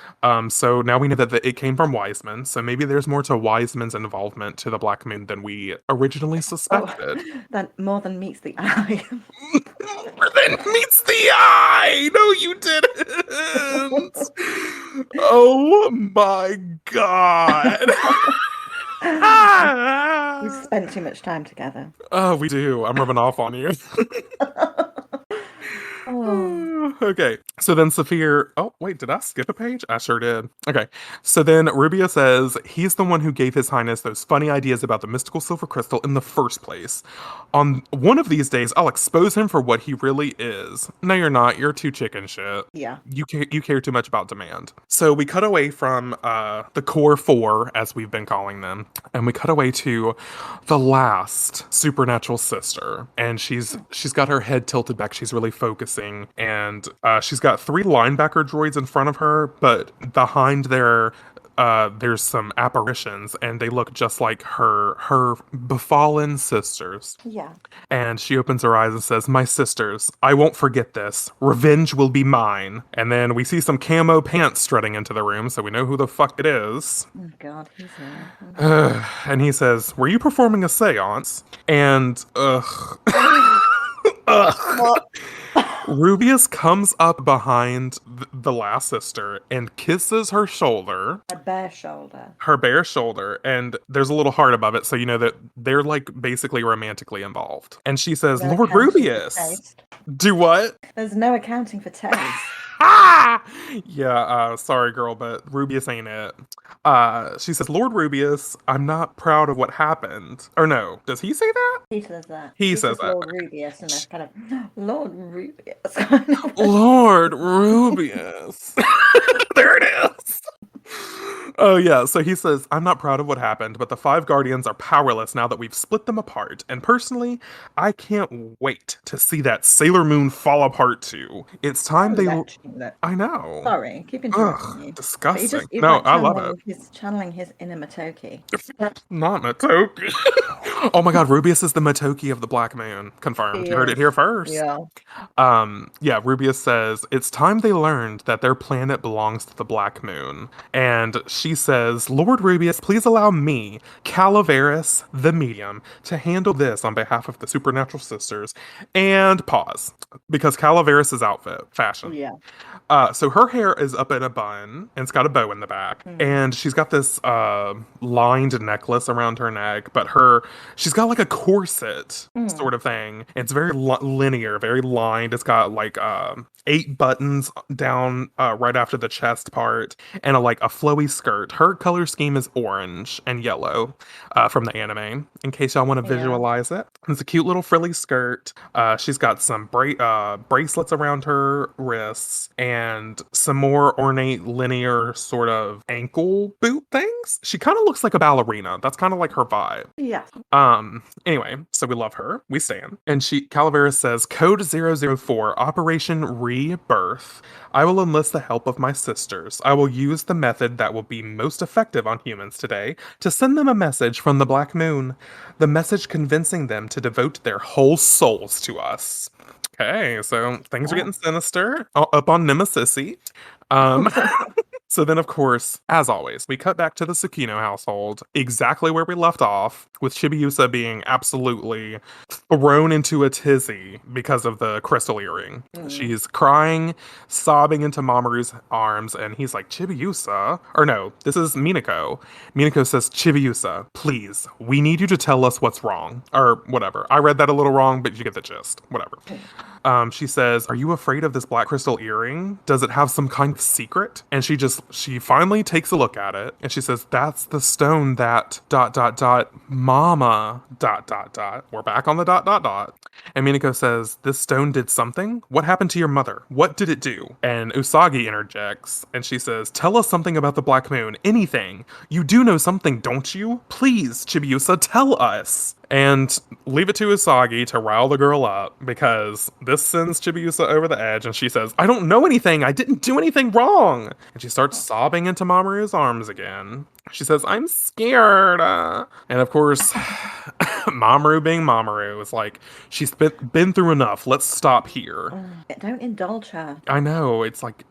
So now we know that it came from Wiseman. So maybe there's more to Wiseman's involvement to the Black Moon than we originally suspected. That more than meets the eye. More than meets the eye! No, you didn't! Oh my god! We spent too much time together. Oh, we do. I'm rubbing off on you. Okay. So then Saphir. Oh, wait, did I skip a page? I sure did. Okay. So then Rubio says he's the one who gave His Highness those funny ideas about the mystical silver crystal in the first place. On one of these days, I'll expose him for what he really is. No, you're not. You're too chicken shit. Yeah. You care too much about Demand. So we cut away from the core four, as we've been calling them, and we cut away to the last supernatural sister. And she's got her head tilted back. She's really focusing, and she's got 3 linebacker droids in front of her, but behind there's some apparitions, and they look just like her befallen sisters. Yeah. And she opens her eyes and says, "My sisters, I won't forget this. Revenge will be mine." And then we see some camo pants strutting into the room, so we know who the fuck it is. Oh God, he's here. And he says, "Were you performing a seance?" And, ugh. Ugh. Rubius comes up behind the last sister and kisses her shoulder. A bare shoulder. Her bare shoulder, and there's a little heart above it, so you know that they're like basically romantically involved. And she says, No "Lord accounting for Rubius." taste. Do what? There's no accounting for taste. Ah! Yeah, sorry, girl, but Rubius ain't it. She says, "Lord Rubius, I'm not proud of what happened." Or no, does he say that? He says that. He says that. Lord Rubius, and that's kind of Lord Rubius. Lord Rubius. There it is. Oh, yeah. So he says, "I'm not proud of what happened, but the five guardians are powerless now that we've split them apart. And personally, I can't wait to see that Sailor Moon fall apart too. It's time they. I know. Sorry, keep interrupting Ugh, you. disgusting. He's No, like I love it. He's channeling his inner Matoki. Not Matoki. Oh my god, Rubius is the Matoki of the Black Moon. Confirmed. He You heard it is. here first. Yeah. Yeah, Rubius says, "It's time they learned that their planet belongs to the Black Moon." And she says, "Lord Rubius, please allow me, Calaveras, the medium, to handle this on behalf of the Supernatural Sisters." And pause. Because Calaveras' outfit, fashion. Yeah. So her hair is up in a bun, and it's got a bow in the back. And she's got this lined necklace around her neck, but she's got like a corset sort of thing. It's very linear, very lined. It's got like 8 buttons down right after the chest part, and like a flowy skirt. Her color scheme is orange and yellow from the anime, in case y'all want to visualize it. It's a cute little frilly skirt. She's got some bracelets around her wrists, and some more ornate linear sort of ankle boot things. She kind of looks like a ballerina. That's kind of like her vibe. Yeah. Anyway, so we love her. We stand. And Calaveras says, "Code 004, Operation Rebirth. I will enlist the help of my sisters. I will use the method that will be most effective on humans today to send them a message from the Black Moon. The message convincing them to devote their whole souls to us." Okay, so things are getting sinister up on Nemesissy. So then, of course, as always, we cut back to the Tsukino household, exactly where we left off, with Chibiusa being absolutely thrown into a tizzy because of the crystal earring. She's crying, sobbing into Mamoru's arms, and he's like, "Chibiusa?" Or no, this is Minako. Minako says, "Chibiusa, please, we need you to tell us what's wrong." Or whatever. I read that a little wrong, but you get the gist. Whatever. She says, "Are you afraid of this black crystal earring? Does it have some kind of secret?" And she finally takes a look at it, and she says, "That's the stone that ... mama ... We're back on the ... And Minako says, "This stone did something? What happened to your mother? What did it do?" And Usagi interjects, and she says, "Tell us something about the Black Moon. Anything. You do know something, don't you? Please, Chibiusa, tell us." And leave it to Usagi to rile the girl up, because this sends Chibiusa over the edge, and she says, "I don't know anything. I didn't do anything wrong." And she starts sobbing into Mamoru's arms again. She says, "I'm scared." And of course, Mamoru being Mamoru is like, "She's been through enough. Let's stop here." Don't indulge her. I know. It's like,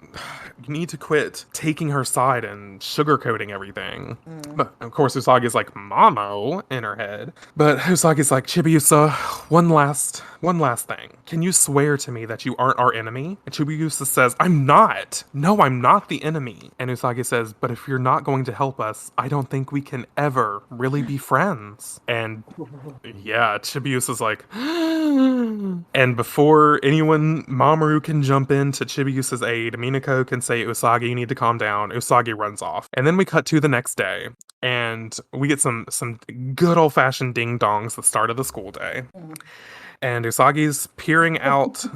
you need to quit taking her side and sugarcoating everything. But of course, Usagi's like, "Mamo," in her head. But Usagi's like, "Chibiusa, one last thing. Can you swear to me that you aren't our enemy?" And Chibiusa says, "I'm not. No, I'm not the enemy." And Usagi says, "But if you're not going to help us, I don't think we can ever really be friends." And yeah, Chibiusa's like, and before Mamoru can jump in to Chibiusa's aid, Minako can say, "Usagi, you need to calm down." Usagi runs off. And then we cut to the next day, and we get some good old-fashioned ding-dongs the start of the school day. And Usagi's peering out.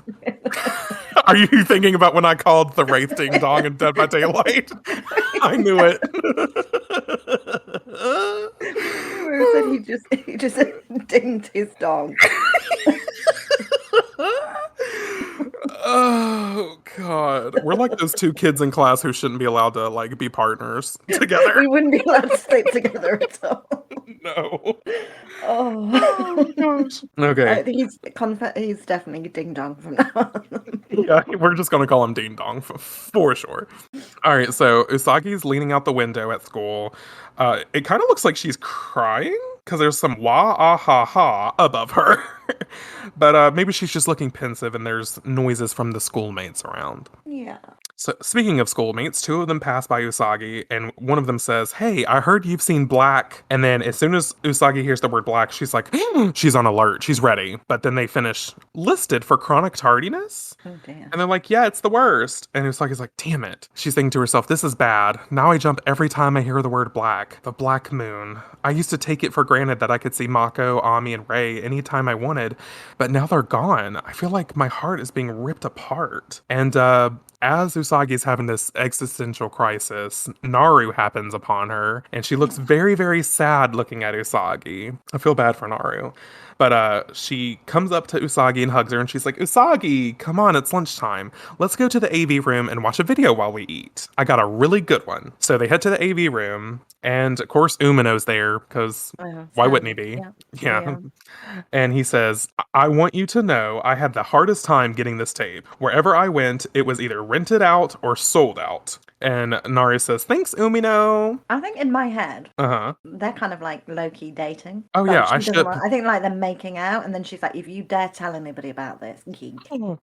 Are you thinking about when I called the Wraith Ding Dong in Dead by Daylight? I knew it. Where said he just dinged his dog. Oh God, we're like those two kids in class who shouldn't be allowed to like be partners together. We wouldn't be allowed to stick together at all. No. Oh, Oh gosh. Okay. I think he's definitely ding dong from now on. Yeah, we're just gonna call him Ding Dong for sure. All right, so Usagi's leaning out the window at school. It kind of looks like she's crying because there's some wah ah ha ha above her. But maybe she's just looking pensive and there's noises from the schoolmates around. Yeah. So, speaking of schoolmates, two of them pass by Usagi, and one of them says, "Hey, I heard you've seen Black." And then, as soon as Usagi hears the word Black, she's like, she's on alert, she's ready. But then they finish listed for chronic tardiness. Oh dear. And they're like, "Yeah, it's the worst." And Usagi's like, "Damn it." She's thinking to herself, "This is bad. Now I jump every time I hear the word black. The black moon. I used to take it for granted that I could see Mako, Ami, and Rei anytime I wanted, but now they're gone. I feel like my heart is being ripped apart." And as Usagi's having this existential crisis, Naru happens upon her, and she looks very, very sad looking at Usagi. I feel bad for Naru. But she comes up to Usagi and hugs her, and she's like, "Usagi, come on, it's lunchtime. Let's go to the AV room and watch a video while we eat. I got a really good one." So they head to the AV room, and of course Umino's there, because why wouldn't he be? Yeah. And he says, "I want you to know I had the hardest time getting this tape. Wherever I went, it was either rented out or sold out." And Nari says, "Thanks, Umino." I think in my head, Uh-huh. they're kind of like low-key dating. Oh Like yeah, she I doesn't should. want, I think like they're making out, and then she's like, if you dare tell anybody about this, geek.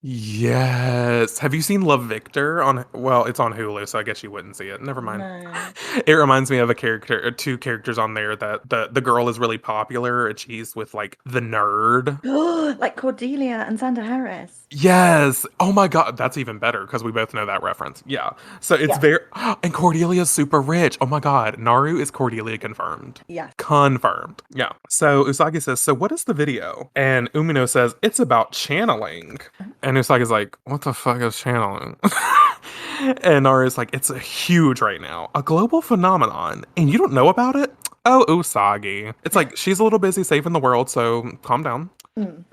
Yes. Have you seen Love Victor on, well, it's on Hulu, so I guess you wouldn't see it. Never mind. No. It reminds me of a character, two characters on there that the girl is really popular and she's with like the nerd. Like Cordelia and Xander Harris. Yes. Oh my God, that's even better because we both know that reference. Yeah. So it's Yeah. very, and Cordelia's super rich. Oh my God, Naru is Cordelia confirmed. Yeah. Confirmed. Yeah. So Usagi says, "So what is the video?" And Umino says, "It's about channeling." And Usagi's like, "What the fuck is channeling?" And Naru's like, "It's a huge right now, a global phenomenon, and you don't know about it?" Oh, Usagi. It's like she's a little busy saving the world, so calm down.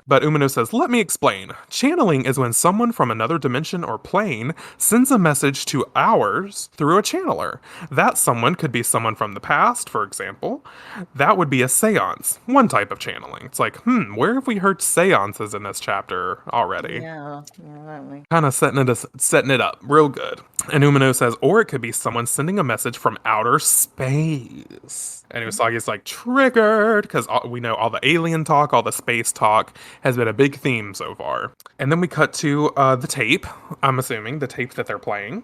But Umino says, "Let me explain. Channeling is when someone from another dimension or plane sends a message to ours through a channeler. That someone could be someone from the past, for example. That would be a seance, one type of channeling." It's like, where have we heard seances in this chapter already? Yeah. Exactly. Kind of setting it up real good. And Umino says, "Or it could be someone sending a message from outer space." And Usagi's like, "Triggered," because we know all the alien talk, all the space talk has been a big theme so far. And then we cut to the tape. I'm assuming the tape that they're playing.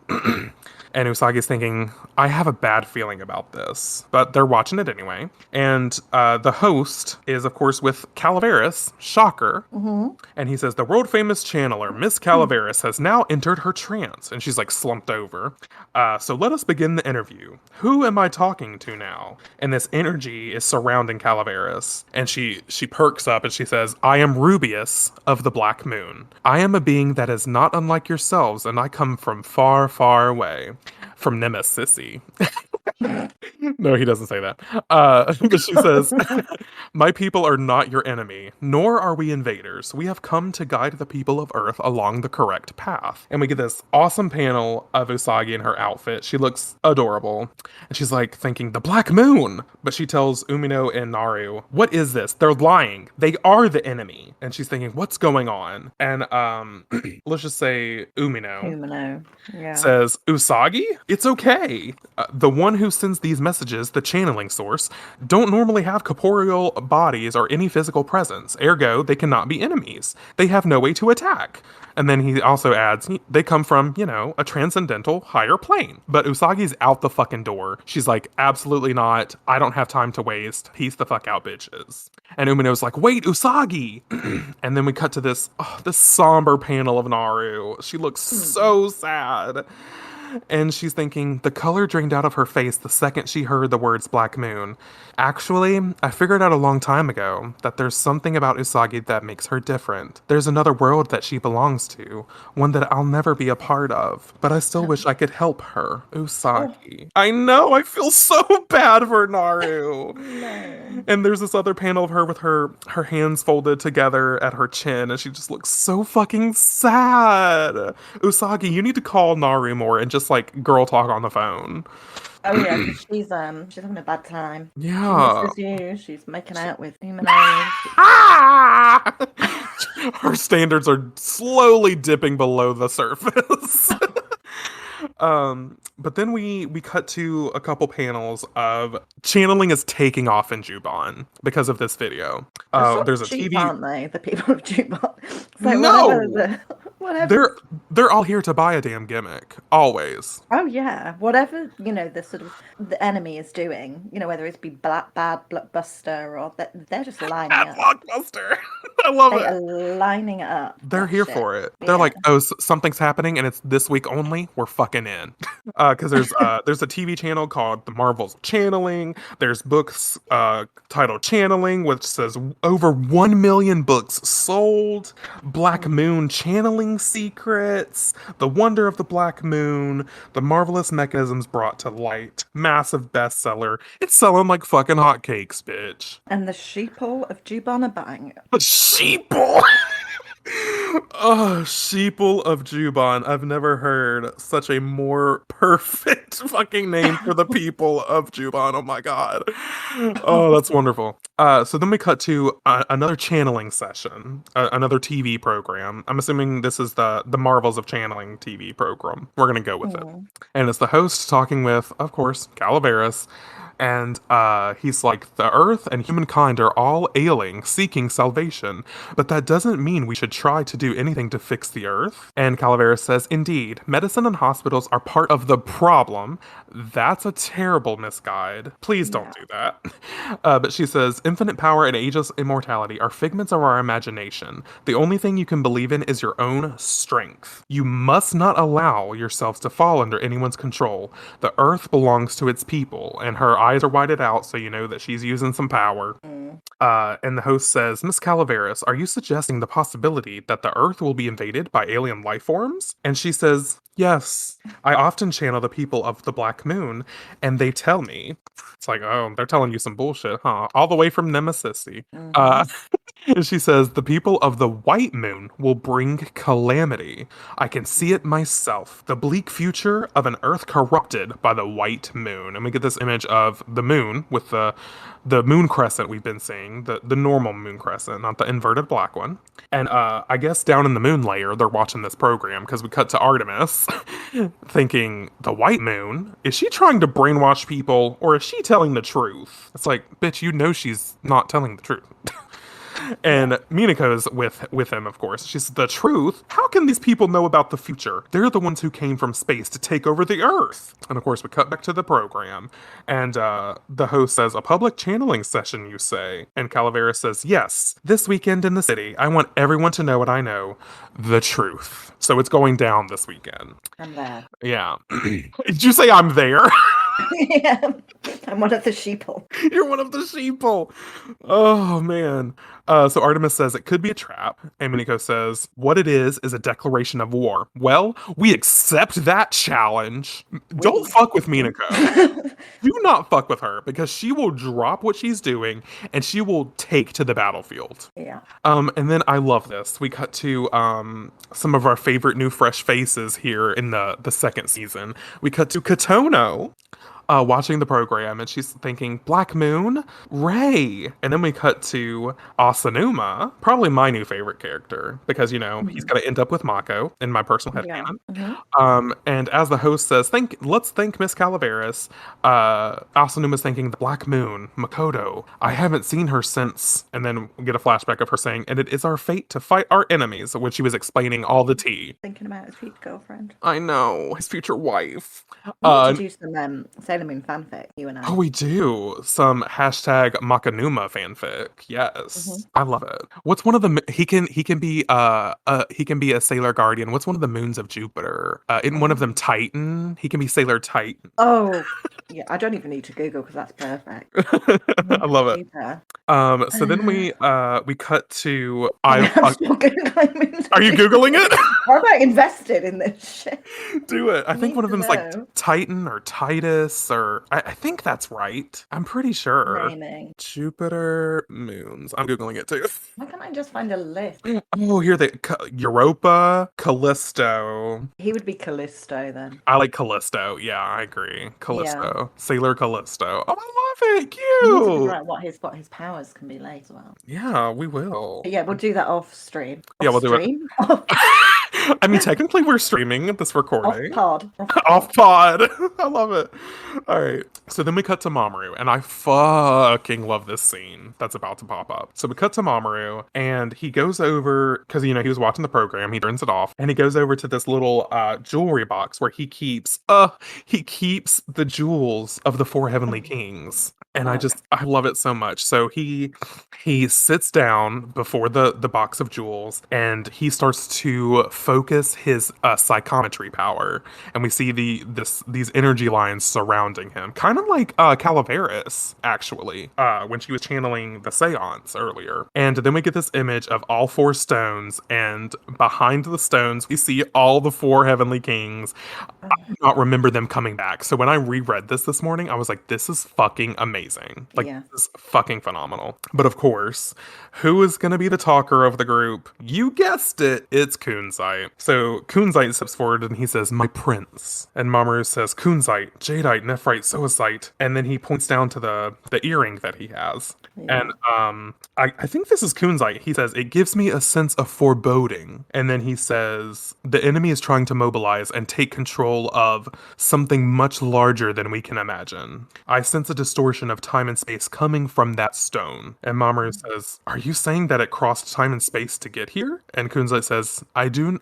And Usagi's thinking, "I have a bad feeling about this," but they're watching it anyway. And the host is, of course, with Calaveras. Shocker. And he says, "The world famous channeler, Miss Calaveras, has now entered her trance." And she's like slumped over. "So let us begin the interview. Who am I talking to now?" And this energy is surrounding Calaveras. And she perks up and she says, "I am Rubius of the Black Moon. I am a being that is not unlike yourselves, and I come from far, far away. From Nemesissy." No, he doesn't say that. But she says, "My people are not your enemy, nor are we invaders. We have come to guide the people of Earth along the correct path." And we get this awesome panel of Usagi in her outfit. She looks adorable. And she's like thinking, "The Black Moon." But she tells Umino and Naru, "What is this? They're lying. They are the enemy." And she's thinking, what's going on? And let's just say Umino. Yeah. says, "Usagi, it's okay. The one who sends these messages, the channeling source, don't normally have corporeal bodies or any physical presence. Ergo, they cannot be enemies. They have no way to attack." And then he also adds, "They come from, a transcendental higher plane." But Usagi's out the fucking door. She's like, "Absolutely not. I don't have time to waste. Peace the fuck out, bitches." And Umino's like, "Wait, Usagi." And then we cut to this somber panel of Naru. She looks so sad. And she's thinking, the color drained out of her face the second she heard the words Black Moon. "Actually, I figured out a long time ago that there's something about Usagi that makes her different. There's another world that she belongs to, one that I'll never be a part of. But I still wish I could help her, Usagi." I know, I feel so bad for Naru. And there's this other panel of her with her hands folded together at her chin, and she just looks so fucking sad. Usagi, you need to call Naru more and just like girl talk on the phone. Oh yeah, because she's having a bad time. She Yeah. misses you. She's making out with humanoids. Her standards are slowly dipping below the surface. But then we cut to a couple panels of channeling is taking off in Juban because of this video. They're sort There's of a cheap, TV. aren't they? The people of Juban. It's like No, whatever. they're all here to buy a damn gimmick, always. Oh yeah, whatever the sort of the enemy is doing. Whether it's be bad blockbuster or they're just lining Bad up. blockbuster. I love They it. are lining it up. They're That here shit. for it. They're Yeah. like, oh, something's happening and it's this week only. We're fucking in. Because there's a TV channel called The Marvels of Channeling. There's books titled Channeling, which says over 1 million books sold. Black Moon channeling secrets. The Wonder of the Black Moon. The marvelous mechanisms brought to light. Massive bestseller. It's selling like fucking hotcakes, bitch. And the sheeple of Juban are buying it. The sheeple. Oh, Sheeple of Juban. I've never heard such a more perfect fucking name for the people of Juban. Oh my god. Oh, that's wonderful. So then we cut to another channeling session, another TV program. I'm assuming this is the Marvels of Channeling TV program. We're gonna go with it. And it's the host talking with, of course, Calaveras. And he's like, the earth and humankind are all ailing, seeking salvation. But that doesn't mean we should try to do anything to fix the earth. And Calaveras says, indeed, medicine and hospitals are part of the problem. That's a terrible misguide. Please don't do that. But she says, infinite power and ageless immortality are figments of our imagination. The only thing you can believe in is your own strength. You must not allow yourselves to fall under anyone's control. The earth belongs to its people, and her eyes are whited out, so you know that she's using some power. And the host says, Miss Calaveras, are you suggesting the possibility that the Earth will be invaded by alien life forms? And she says, yes. I often channel the people of the Black Moon, and they tell me. It's like, oh, they're telling you some bullshit, huh? All the way from Nemesissy. And she says, the people of the White Moon will bring calamity. I can see it myself. The bleak future of an Earth corrupted by the White Moon. And we get this image of the moon with the moon crescent we've been seeing, the normal moon crescent, not the inverted black one. And I guess down in the moon layer, they're watching this program because we cut to Artemis thinking, the White Moon? Is she trying to brainwash people or is she telling the truth? It's like, bitch, you know she's not telling the truth. And Minako's with him, of course. She says, the truth? How can these people know about the future? They're the ones who came from space to take over the Earth. And of course, we cut back to the program. And the host says, a public channeling session, you say? And Calaveras says, yes. This weekend in the city, I want everyone to know what I know. The truth. So it's going down this weekend. I'm there. Yeah. Did you say I'm there? Yeah. I'm one of the sheeple. You're one of the sheeple. Oh, man. So Artemis says it could be a trap. And Minako says, what it is a declaration of war. Well, we accept that challenge. Don't fuck with Minako. Do not fuck with her because she will drop what she's doing and she will take to the battlefield. Yeah. And then I love this. We cut to some of our favorite new fresh faces here in the second season. We cut to Katono. Watching the program, and she's thinking, Black Moon? Ray! And then we cut to Asanuma, probably my new favorite character, because, you know, he's going to end up with Mako, in my personal headcanon. And as the host says, let's thank Miss Calaveras, Asanuma's thinking, the Black Moon, Makoto, I haven't seen her since, and then we get a flashback of her saying, and it is our fate to fight our enemies, when she was explaining all the tea. Thinking about his future girlfriend. I know, his future wife. We need to do some Sailor Moon fanfic, you and I. Oh, we do. Some hashtag Makanuma fanfic. Yes. I love it. What's one of the he can be a Sailor Guardian. What's one of the moons of Jupiter? Isn't one of them Titan? He can be Sailor Titan. Oh, yeah. I don't even need to Google because that's perfect. I love it. So then we cut to Sorry, I'm still Googling. Are you Googling it? Why am I invested in this shit? Do it. I I think need one of to them is like know. Titan or Titus, or I think that's right. I'm pretty sure. Naming. Jupiter moons. I'm Googling it too. Why can't I just find a list? Oh, here they Europa, Callisto. He would be Callisto then. I like Callisto. Yeah, I agree. Yeah. Callisto. Sailor Callisto. Oh, I love it. We need to figure Cute. out what his powers can be later as well. Yeah, we will. But yeah, we'll do that off stream. Yeah, Off we'll do it. stream? I mean, technically, we're streaming this Off recording. pod. Off pod. I love it. All right. So then we cut to Mamoru, and I fucking love this scene that's about to pop up. So we cut to Mamoru, and he goes over, because, he was watching the program, he turns it off, and he goes over to this little jewelry box where he keeps the jewels of the four heavenly kings. And I love it so much. So he sits down before the box of jewels, and he starts to focus his psychometry power, and we see these energy lines surrounding him, kind of like Calaveras actually, when she was channeling the seance earlier. And then we get this image of all four stones, and behind the stones we see all the four heavenly kings. I do not remember them coming back. So when I reread this morning, I was like, this is fucking amazing. Like, Yeah. this is fucking phenomenal. But of course, who is going to be the talker of the group? You guessed it. It's Kunzite. So Kunzite steps forward and he says, "My prince." And Mamoru says, "Kunzite, jadeite, nephrite, zoisite." And then he points down to the earring that he has. Yeah. And I think this is Kunzite. He says, "It gives me a sense of foreboding." And then he says, "The enemy is trying to mobilize and take control of something much larger than we can imagine. I sense a distortion of time and space coming from that stone." And Mamoru says, "Are you saying that it crossed time and space to get here?" And Kunzite says, I do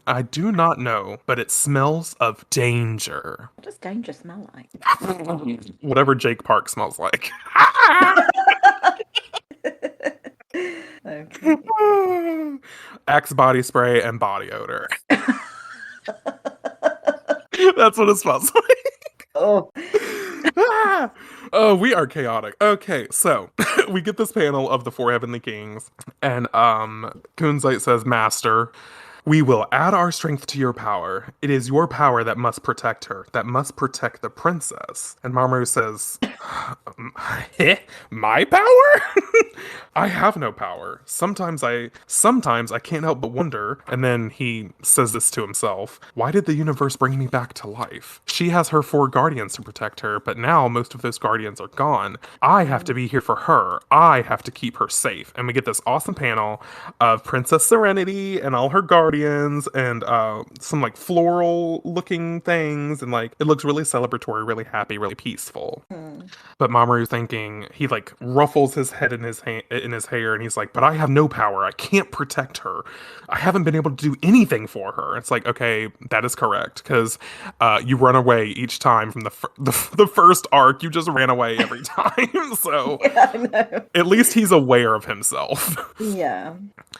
not know, but it smells of danger." What does danger smell like? Whatever Jake Park smells like. Okay. Axe body spray and body odor. That's what it smells like. Oh. Oh, we are chaotic. Okay, so we get this panel of the four heavenly kings, and Kunzite says, "Master, we will add our strength to your power. It is your power that must protect her, that must protect the princess." And Mamoru says, "My power? I have no power. Sometimes I can't help but wonder." And then he says this to himself: "Why did the universe bring me back to life? She has her four guardians to protect her, but now most of those guardians are gone. I have to be here for her. I have to keep her safe." And we get this awesome panel of Princess Serenity and all her guardians, and some like floral looking things, and like it looks really celebratory, really happy, really peaceful. But Mamoru's thinking, he like ruffles his head in his hair, and he's like, "But I have no power. I can't protect her. I haven't been able to do anything for her." It's like, okay, that is correct, because you run away each time from the first arc. You just ran away every time. So Yeah, I know. at least he's aware of himself. Yeah.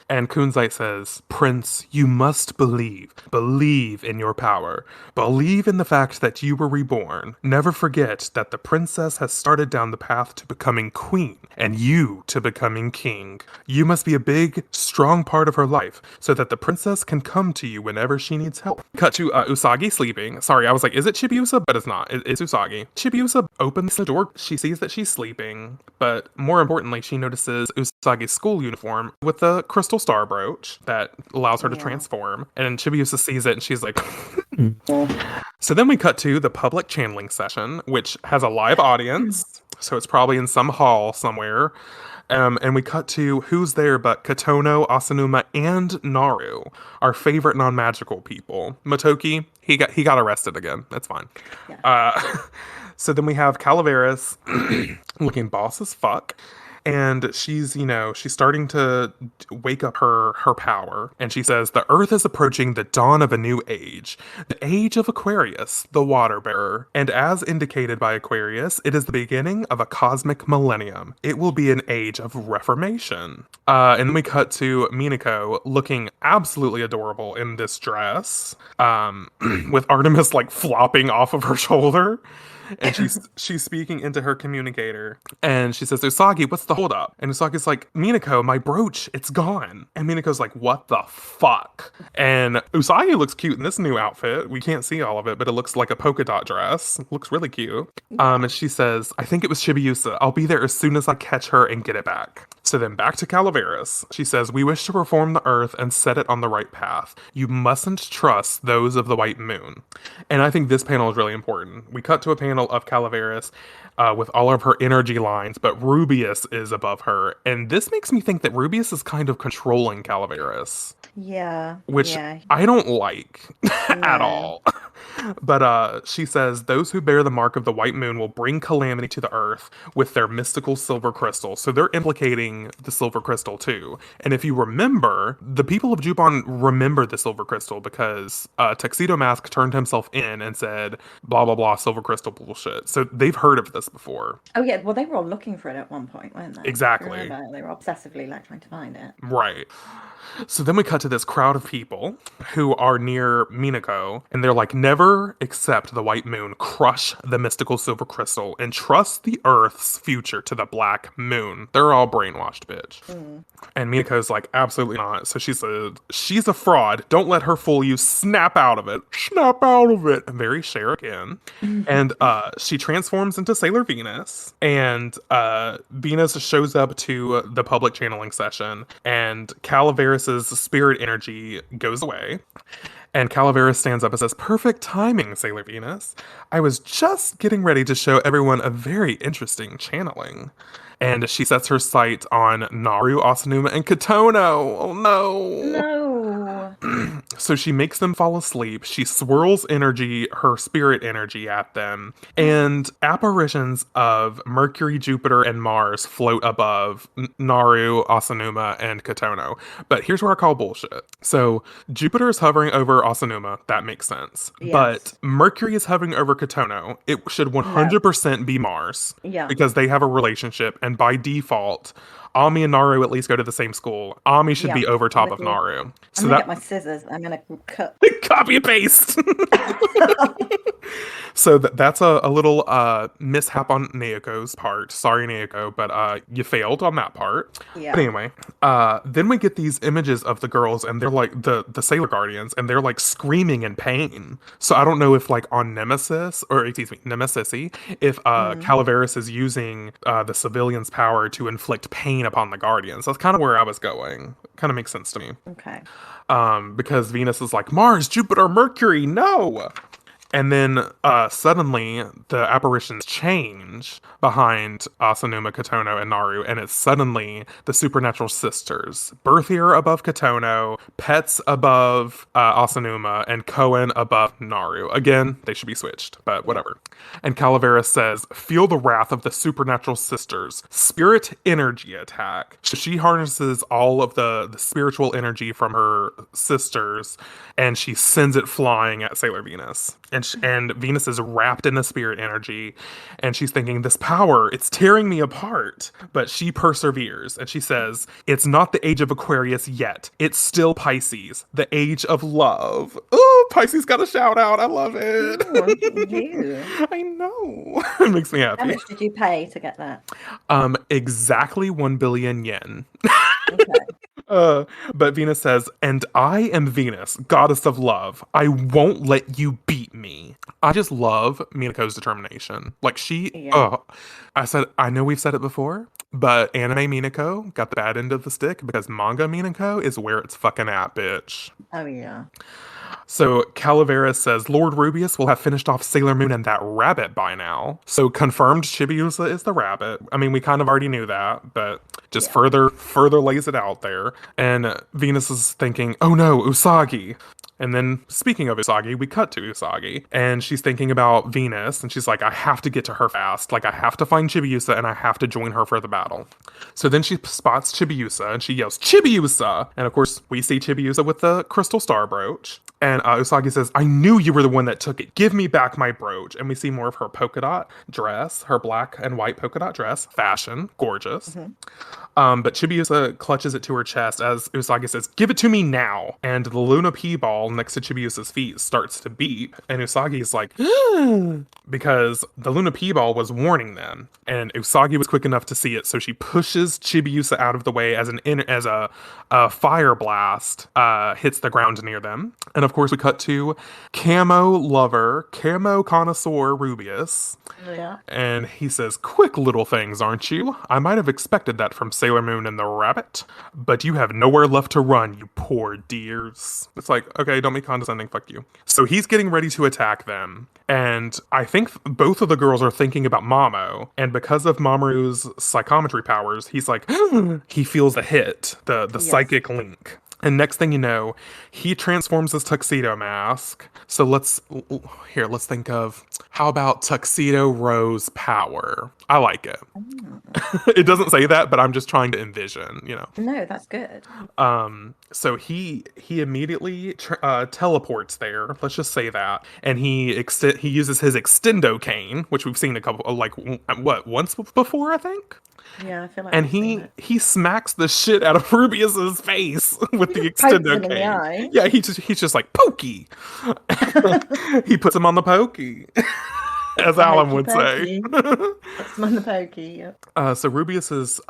And Kunzite says, "Prince, you must believe. Believe in your power. Believe in the fact that you were reborn. Never forget that the princess has started down the path to becoming queen, and you to becoming king. You must be a big, strong part of her life, so that the princess can come to you whenever she needs help." Cut to Usagi sleeping. Sorry, I was like, is it Chibiusa? But it's not. It's Usagi. Chibiusa opens the door. She sees that she's sleeping, but more importantly, she notices Usagi's school uniform with the crystal star brooch that allows her to transform. And Chibiusa sees it, and she's like, So then we cut to the public channeling session, which has a live audience. So it's probably in some hall somewhere. And we cut to who's there but Katono, Asanuma, and Naru, our favorite non-magical people. Motoki, he got arrested again. That's fine. Yeah. So then we have Calaveras looking boss as fuck. And she's starting to wake up her power. And she says, "The earth is approaching the dawn of a new age. The age of Aquarius, the water bearer. And as indicated by Aquarius, it is the beginning of a cosmic millennium. It will be an age of reformation." And then we cut to Minako looking absolutely adorable in this dress, with Artemis like flopping off of her shoulder. And she's speaking into her communicator, and she says, "Usagi, what's the hold up? And Usagi's like, Minako, my brooch, it's gone. And Minako's like, what the fuck? And Usagi looks cute in this new outfit. We can't see all of it, but it looks like a polka dot dress. It looks really cute. And she says, I think it was Chibiusa. I'll be there as soon as I catch her and get it back. So then back to Calaveras. She says, we wish to reform the earth and set it on the right path. You mustn't trust those of the White Moon. And I think this panel is really important. We cut to a panel of Calaveras with all of her energy lines, but Rubius is above her. And this makes me think that Rubius is kind of controlling Calaveras. Yeah. Which I don't like at all. But she says, those who bear the mark of the White Moon will bring calamity to the earth with their mystical silver crystal. So they're implicating the silver crystal too. And if you remember, the people of Juban remember the silver crystal because Tuxedo Mask turned himself in and said, blah, blah, blah, silver crystal bullshit. So they've heard of this before. Oh, yeah. Well, they were all looking for it at one point, weren't they? Exactly. Remember? They were obsessively trying to find it. Right. So then we cut to this crowd of people who are near Minako, and they're like, never accept the White Moon, crush the mystical silver crystal, and trust the Earth's future to the Black Moon. They're all brainwashed, bitch. And Minako's like, absolutely not. So she said, she's a fraud. Don't let her fool you. Snap out of it. Snap out of it. Very Cher again. And she transforms into Sailor Venus, and Venus shows up to the public channeling session, and Calaveras' spirit energy goes away. And Calaveras stands up and says, perfect timing, Sailor Venus. I was just getting ready to show everyone a very interesting channeling. And she sets her sight on Naru, Asanuma, and Kotono. Oh no. No. So she makes them fall asleep. She swirls energy, her spirit energy at them. And apparitions of Mercury, Jupiter, and Mars float above Naru, Asanuma, and Kotono. But here's where I call bullshit. So Jupiter is hovering over Asanuma. That makes sense. Yes. But Mercury is hovering over Kotono. It should 100% be Mars. Yeah. Because they have a relationship. And by default, Ami and Naru at least go to the same school. Ami should be over top of Naru. So I'm gonna get my scissors. I'm gonna cut. Copy and paste. So that's a little mishap on Naoko's part. Sorry, Naoko, but you failed on that part. Yeah. But anyway, then we get these images of the girls, and they're like the Sailor Guardians, and they're like screaming in pain. So I don't know if like on Nemesissy, if Calaveras is using the civilians' power to inflict pain upon the Guardians. That's kind of where I was going. Kind of makes sense to me. Okay. Because Venus is like, Mars, Jupiter, Mercury, no! And then suddenly the apparitions change behind Asanuma, Kotono, and Naru, and it's suddenly the supernatural sisters. Berthier above Kotono, Pets above Asanuma, and Koen above Naru. Again, they should be switched, but whatever. And Calaveras says, feel the wrath of the supernatural sisters. Spirit energy attack. So she harnesses all of the spiritual energy from her sisters, and she sends it flying at Sailor Venus. And Venus is wrapped in the spirit energy, and she's thinking, this power, it's tearing me apart. But she perseveres, and she says, it's not the age of Aquarius yet. It's still Pisces, the age of love. Oh, Pisces got a shout out. I love it. Oh, I know. It makes me happy. How much did you pay to get that? Exactly 1 billion yen. Okay. But Venus says, and I am Venus, goddess of love. I won't let you beat me. I just love Minako's determination. Like I know we've said it before, but anime Minako got the bad end of the stick because manga Minako is where it's fucking at, bitch. Oh, yeah. So Calaveras says, Lord Rubius will have finished off Sailor Moon and that rabbit by now. So confirmed Chibiusa is the rabbit. I mean, we kind of already knew that, but just further lays it out there. And Venus is thinking, oh no, Usagi. And then, speaking of Usagi, we cut to Usagi, and she's thinking about Venus, and she's like, I have to get to her fast. Like, I have to find Chibiusa, and I have to join her for the battle. So then she spots Chibiusa, and she yells, Chibiusa! And of course, we see Chibiusa with the crystal star brooch. And Usagi says, I knew you were the one that took it. Give me back my brooch. And we see more of her polka dot dress, her black and white polka dot dress. Fashion. Gorgeous. Mm-hmm. But Chibiusa clutches it to her chest as Usagi says, give it to me now. And the Luna P ball next to Chibiusa's feet starts to beep. And Usagi's like, because the Luna P ball was warning them. And Usagi was quick enough to see it. So she pushes Chibiusa out of the way as a fire blast hits the ground near them. And of course, we cut to camo lover, camo connoisseur Rubius. Yeah. And he says, quick little things, aren't you? I might have expected that from Sailor Moon and the Rabbit, but you have nowhere left to run, you poor dears. It's like, okay, don't be condescending, fuck you. So he's getting ready to attack them. And I think both of the girls are thinking about Mamo. And because of Mamoru's psychometry powers, he's like, he feels the hit, the psychic link. And next thing you know, he transforms his tuxedo mask. So let's think of, how about Tuxedo Rose power? I like it. It doesn't say that, but I'm just trying to envision, No, that's good. So he immediately teleports there. Let's just say that, and he uses his extendo cane, which we've seen a couple, once before, I think. Yeah, I feel like. And he smacks the shit out of Rubius's face with the extendo cane. In the eye. Yeah, he's just like pokey. He puts him on the pokey. As Alan would say. That's on the pokey, yep. So Rubius is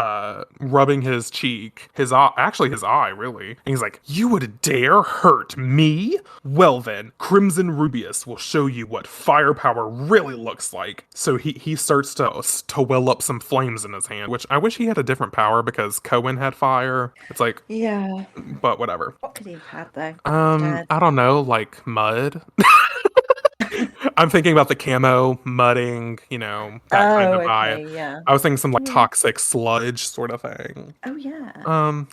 rubbing his cheek, his eye, really. And he's like, you would dare hurt me? Well then, Crimson Rubius will show you what firepower really looks like. So he starts to well up some flames in his hand, which I wish he had a different power because Cohen had fire. It's like, yeah. But whatever. What could he have had though? I don't know, like mud. I'm thinking about the camo, mudding, that kind of vibe. Yeah. I was thinking some toxic sludge sort of thing. Oh yeah.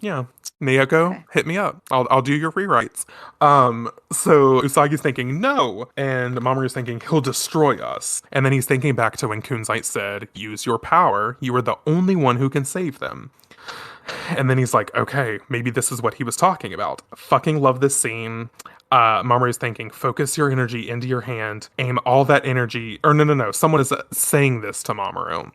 Yeah. Miyako, hit me up. I'll do your rewrites. So Usagi's thinking no, and Mamoru's thinking he'll destroy us. And then he's thinking back to when Kunzite said, use your power. You are the only one who can save them. And then he's like, okay, maybe this is what he was talking about. Fucking love this scene. Mamoru's thinking, focus your energy into your hand, aim all that energy, or no, someone is saying this to Mamoru.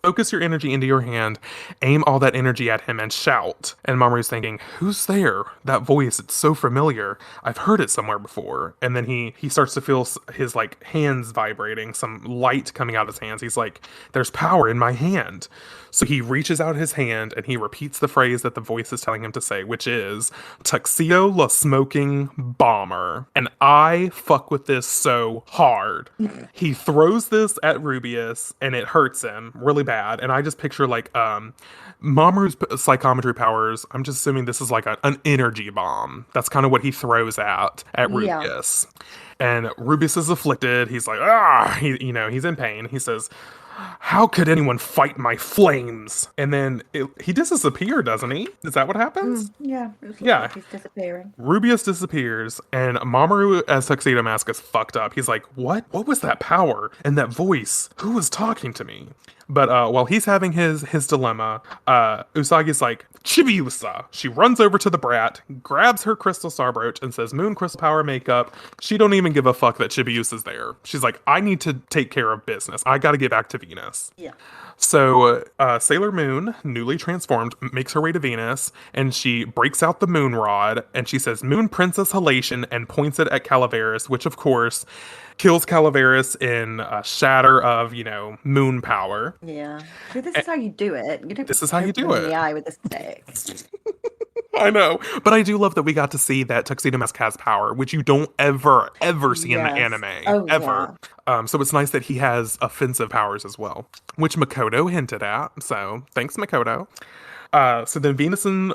Focus your energy into your hand, aim all that energy at him, and shout. And Mamoru's thinking, who's there? That voice, it's so familiar. I've heard it somewhere before. And then he starts to feel his hands vibrating, some light coming out of his hands. He's like, there's power in my hand. So he reaches out his hand and he repeats the phrase that the voice is telling him to say, which is Tuxedo La Smoking Bomber. And I fuck with this so hard. He throws this at Rubius and it hurts him really bad. And I just picture Mamoru's psychometry powers. I'm just assuming this is like an energy bomb. That's kind of what he throws at Rubius. And Rubius is afflicted. He's like, he's in pain. He says, how could anyone fight my flames? And then he disappears, doesn't he? Is that what happens? Yeah. Like he's disappearing. Rubius disappears, and Mamoru as Tuxedo Mask is fucked up. He's like, what? What was that power? And that voice? Who was talking to me? But while he's having his dilemma, Usagi's like, Chibiusa. She runs over to the brat, grabs her crystal star brooch, and says, Moon Crystal Power makeup. She don't even give a fuck that Chibiusa's there. She's like, I need to take care of business. I gotta get back to Venus. Yeah. So Sailor Moon, newly transformed, makes her way to Venus, and she breaks out the moon rod, and she says, Moon Princess Halation, and points it at Calaveras, which of course kills Calaveras in a shatter of, moon power. Yeah. See, this is how you do it. You don't. This is how you do it. In the eye with a stick. I know, but I do love that we got to see that Tuxedo Mask has power, which you don't ever see in the anime. Ever. Yeah. So it's nice that he has offensive powers as well, which Makoto hinted at. So thanks, Makoto. So then Venus and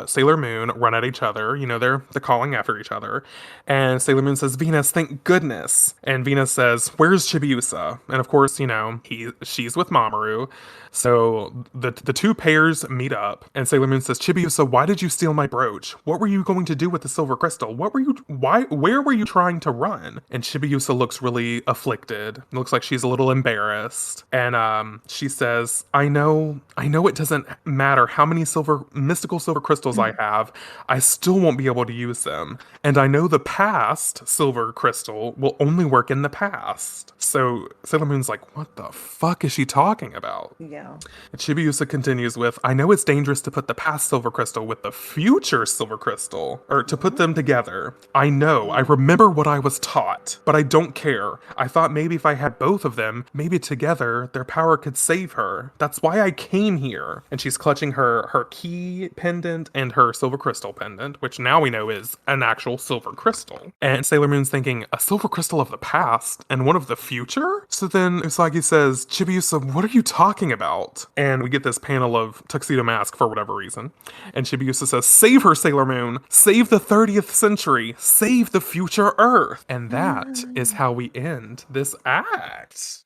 Sailor Moon run at each other. They're calling after each other. And Sailor Moon says, Venus, thank goodness. And Venus says, where's Chibiusa? And of course, she's with Mamoru. So the two pairs meet up, and Sailor Moon says, Chibiusa, why did you steal my brooch? What were you going to do with the silver crystal? Where were you trying to run? And Chibiusa looks really afflicted. It looks like she's a little embarrassed. And she says, I know it doesn't matter how many mystical silver crystals I have, I still won't be able to use them. And I know the past silver crystal will only work in the past. So Sailor Moon's like, what the fuck is she talking about? Yeah. And Chibiusa continues with, I know it's dangerous to put the past silver crystal with the future silver crystal, or to put them together. I know, I remember what I was taught, but I don't care. I thought maybe if I had both of them, maybe together, their power could save her. That's why I came here. And she's clutching her key pendant and her silver crystal pendant, which now we know is an actual silver crystal. And Sailor Moon's thinking, a silver crystal of the past and one of the future? So then Usagi says, Chibiusa, what are you talking about? And we get this panel of Tuxedo Mask for whatever reason. And Chibiusa says, save her, Sailor Moon. Save the 30th century. Save the future Earth. And that is how we end this act.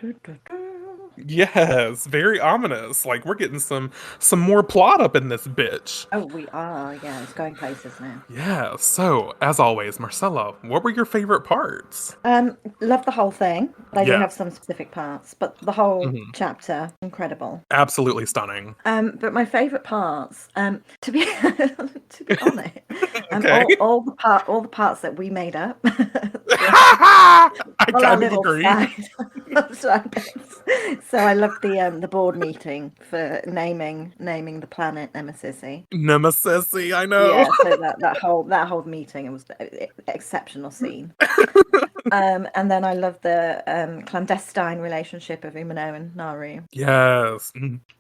Yes, very ominous. Like, we're getting some more plot up in this bitch. Oh, we are. Yeah, it's going places now. Yeah, so, as always, Marcella, what were your favorite parts? Love the whole thing, but I do Yeah. have some specific parts. But the whole chapter, incredible. Absolutely stunning. But my favorite parts, to be to be honest, Okay. all the parts that we made up. I kind of agree. So I loved the board meeting for naming the planet Nemesissy. Nemesissy, I know. Yeah, so that whole meeting, it was an exceptional scene. And then I love the clandestine relationship of Umino and Naru. Yes.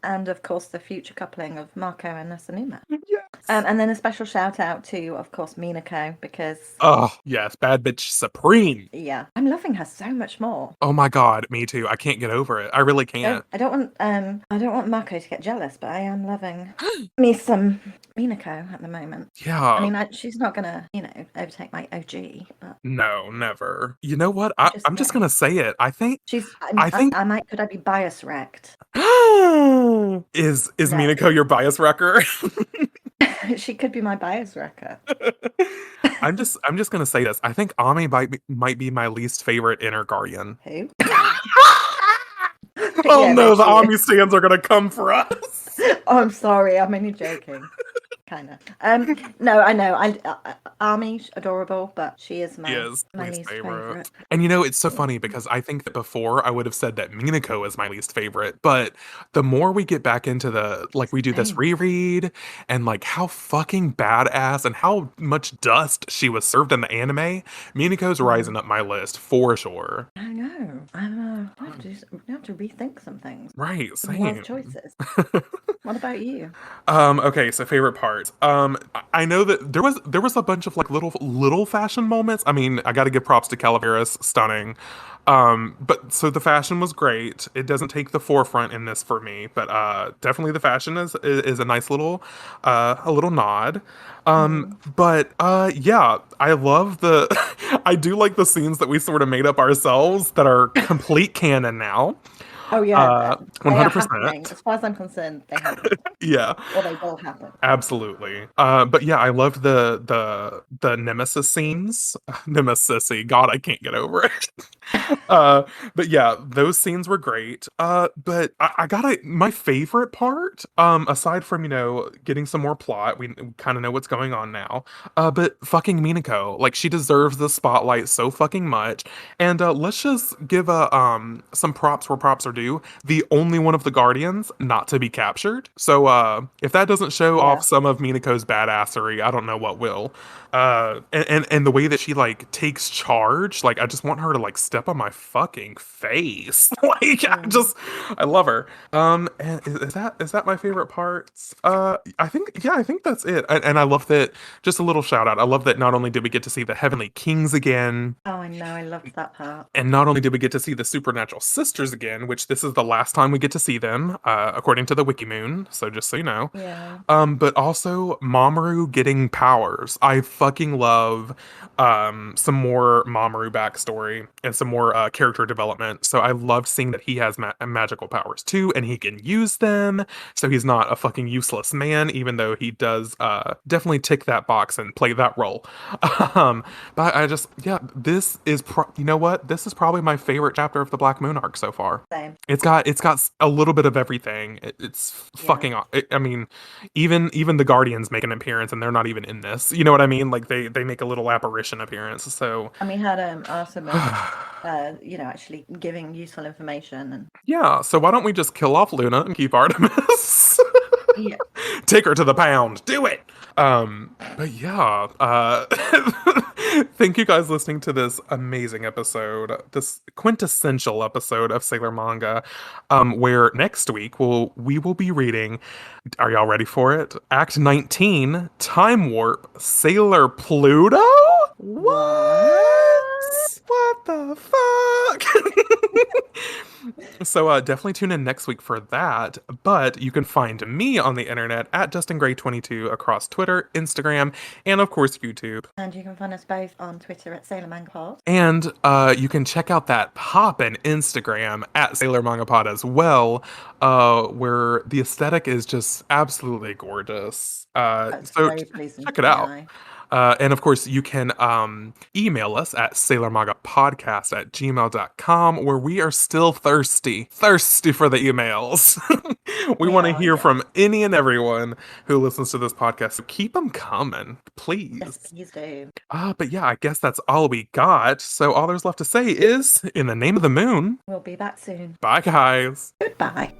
And of course the future coupling of Marco and Asanuma. Yes. And then a special shout out to, of course, Minako, because Oh, yes, bad bitch supreme. yeah, I'm loving her so much more. Oh my god, me too. I can't get over it. I really can't. I don't want Marco to get jealous, but I am loving me some Minako at the moment. Yeah. I mean, she's not gonna, overtake my OG. But No, never. You know what? I'm just gonna say it. I think she's. I think Could I be bias wrecked? is No. Minako your bias wrecker? She could be my bias wrecker. I'm just gonna say this. I think Ami might be my least favorite inner guardian. Who? Oh Yeah, no, the she Ami stands are gonna come for us. Oh, I'm sorry. I'm only joking. Kind of. No, I know. Army's adorable, but she is my least favorite. And it's so funny because I think that before I would have said that Minako is my least favorite, but the more we get back into we do this reread and how fucking badass and how much dust she was served in the anime, Minako's rising up my list for sure. I know. I have to rethink some things. Right, Some same. wild choices. What about you? Okay, so favorite parts. I know that there was a bunch of little fashion moments. I mean, I got to give props to Calaveras, stunning. But so the fashion was great. It doesn't take the forefront in this for me, but definitely the fashion is a nice little a little nod. But yeah, I love I do like the scenes that we sort of made up ourselves that are complete canon now. Oh yeah, 100%. As far as I'm concerned, they happen. Yeah. Or they will happen. Absolutely. But yeah, I loved the Nemesis scenes. Nemesissy. God, I can't get over it. But yeah, those scenes were great. But I gotta my favorite part, aside from, getting some more plot, we kind of know what's going on now. But fucking Minako. She deserves the spotlight so fucking much. And let's just give some props where props are due. The only one of the Guardians not to be captured. So if that doesn't show off some of Minako's badassery, I don't know what will. And the way that she takes charge, I just want her to step on my fucking face. I love her. And is that my favorite parts? I think that's it. And I love that. Just a little shout out. I love that not only did we get to see the Heavenly Kings again. Oh, I know. I loved that part. And not only did we get to see the Supernatural Sisters again, which this is the last time we get to see them, according to the Wikimoon. So just so you know. Yeah. But also Mamoru getting powers. I fucking love some more Mamoru backstory and some more character development. So I love seeing that he has magical powers too, and he can use them. So he's not a fucking useless man, even though he does definitely tick that box and play that role. But I just, this is, you know what? This is probably my favorite chapter of the Black Moon arc so far. Same. It's got a little bit of everything. It's Yeah. fucking. I mean, even the Guardians make an appearance, and they're not even in this. You know what I mean? Like they make a little apparition appearance. So And we had Artemis, actually giving useful information and yeah. So why don't we just kill off Luna and keep Artemis? yeah. Take her to the pound. Do it. But yeah, thank you guys listening to this amazing episode, this quintessential episode of Sailor Manga, where next week we will be reading. Are y'all ready for it? Act 19, Time Warp, Sailor Pluto. What? What? What the fuck? So definitely tune in next week for that. But you can find me on the internet at JustinGray22 across Twitter, Instagram, and of course YouTube. And you can find us both on Twitter at Sailor Manga Pod. And you can check out that poppin' Instagram at Sailor Manga Pod as well, where the aesthetic is just absolutely gorgeous. That's So very pleasing check to it the out. eye. And of course, you can email us at sailormangapodcast@gmail.com, where we are still thirsty for the emails. We We want to are, hear yeah. from any and everyone who listens to this podcast. So keep them coming, Yes, please. please do. But yeah, I guess that's all we got. So all there's left to say is, in the name of the moon, We'll be back soon. bye, guys. Goodbye.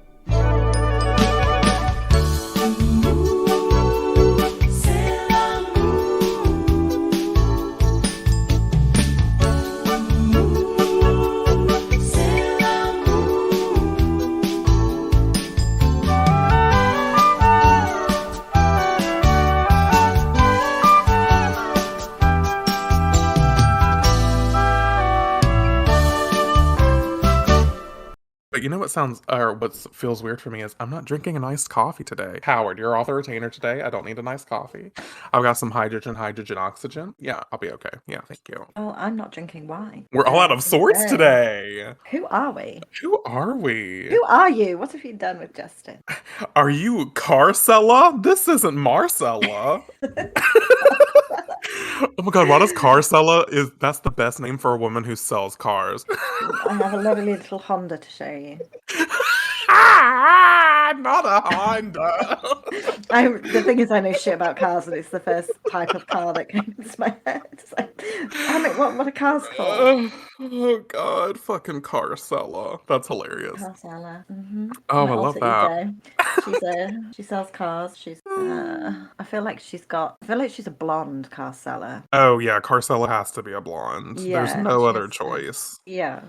But you know what feels weird for me is I'm not drinking an iced coffee today. Howard, you're off the retainer today. I don't need an iced coffee. I've got some hydrogen, oxygen. Yeah, I'll be okay. Yeah, thank you. Oh, I'm not drinking wine. We're all out of sorts today. Who are we? Who are we? Who are you? What have you done with Justin? Are you Carcella? This isn't Marcella. Oh my god, why does Carcella that's the best name for a woman who sells cars. I have a lovely little Honda to show you. Not a Honda. The thing is, I know shit about cars, and it's the first type of car that came into my head. It's like, damn it, what are cars called? Oh god, fucking Carcella. That's hilarious. Carcella. Mm-hmm. Oh, My I love alter that. ego. She sells cars. I feel like she's a blonde car seller. Oh yeah, Carcella has to be a blonde. There's Yeah, no she other has to. choice. Yeah.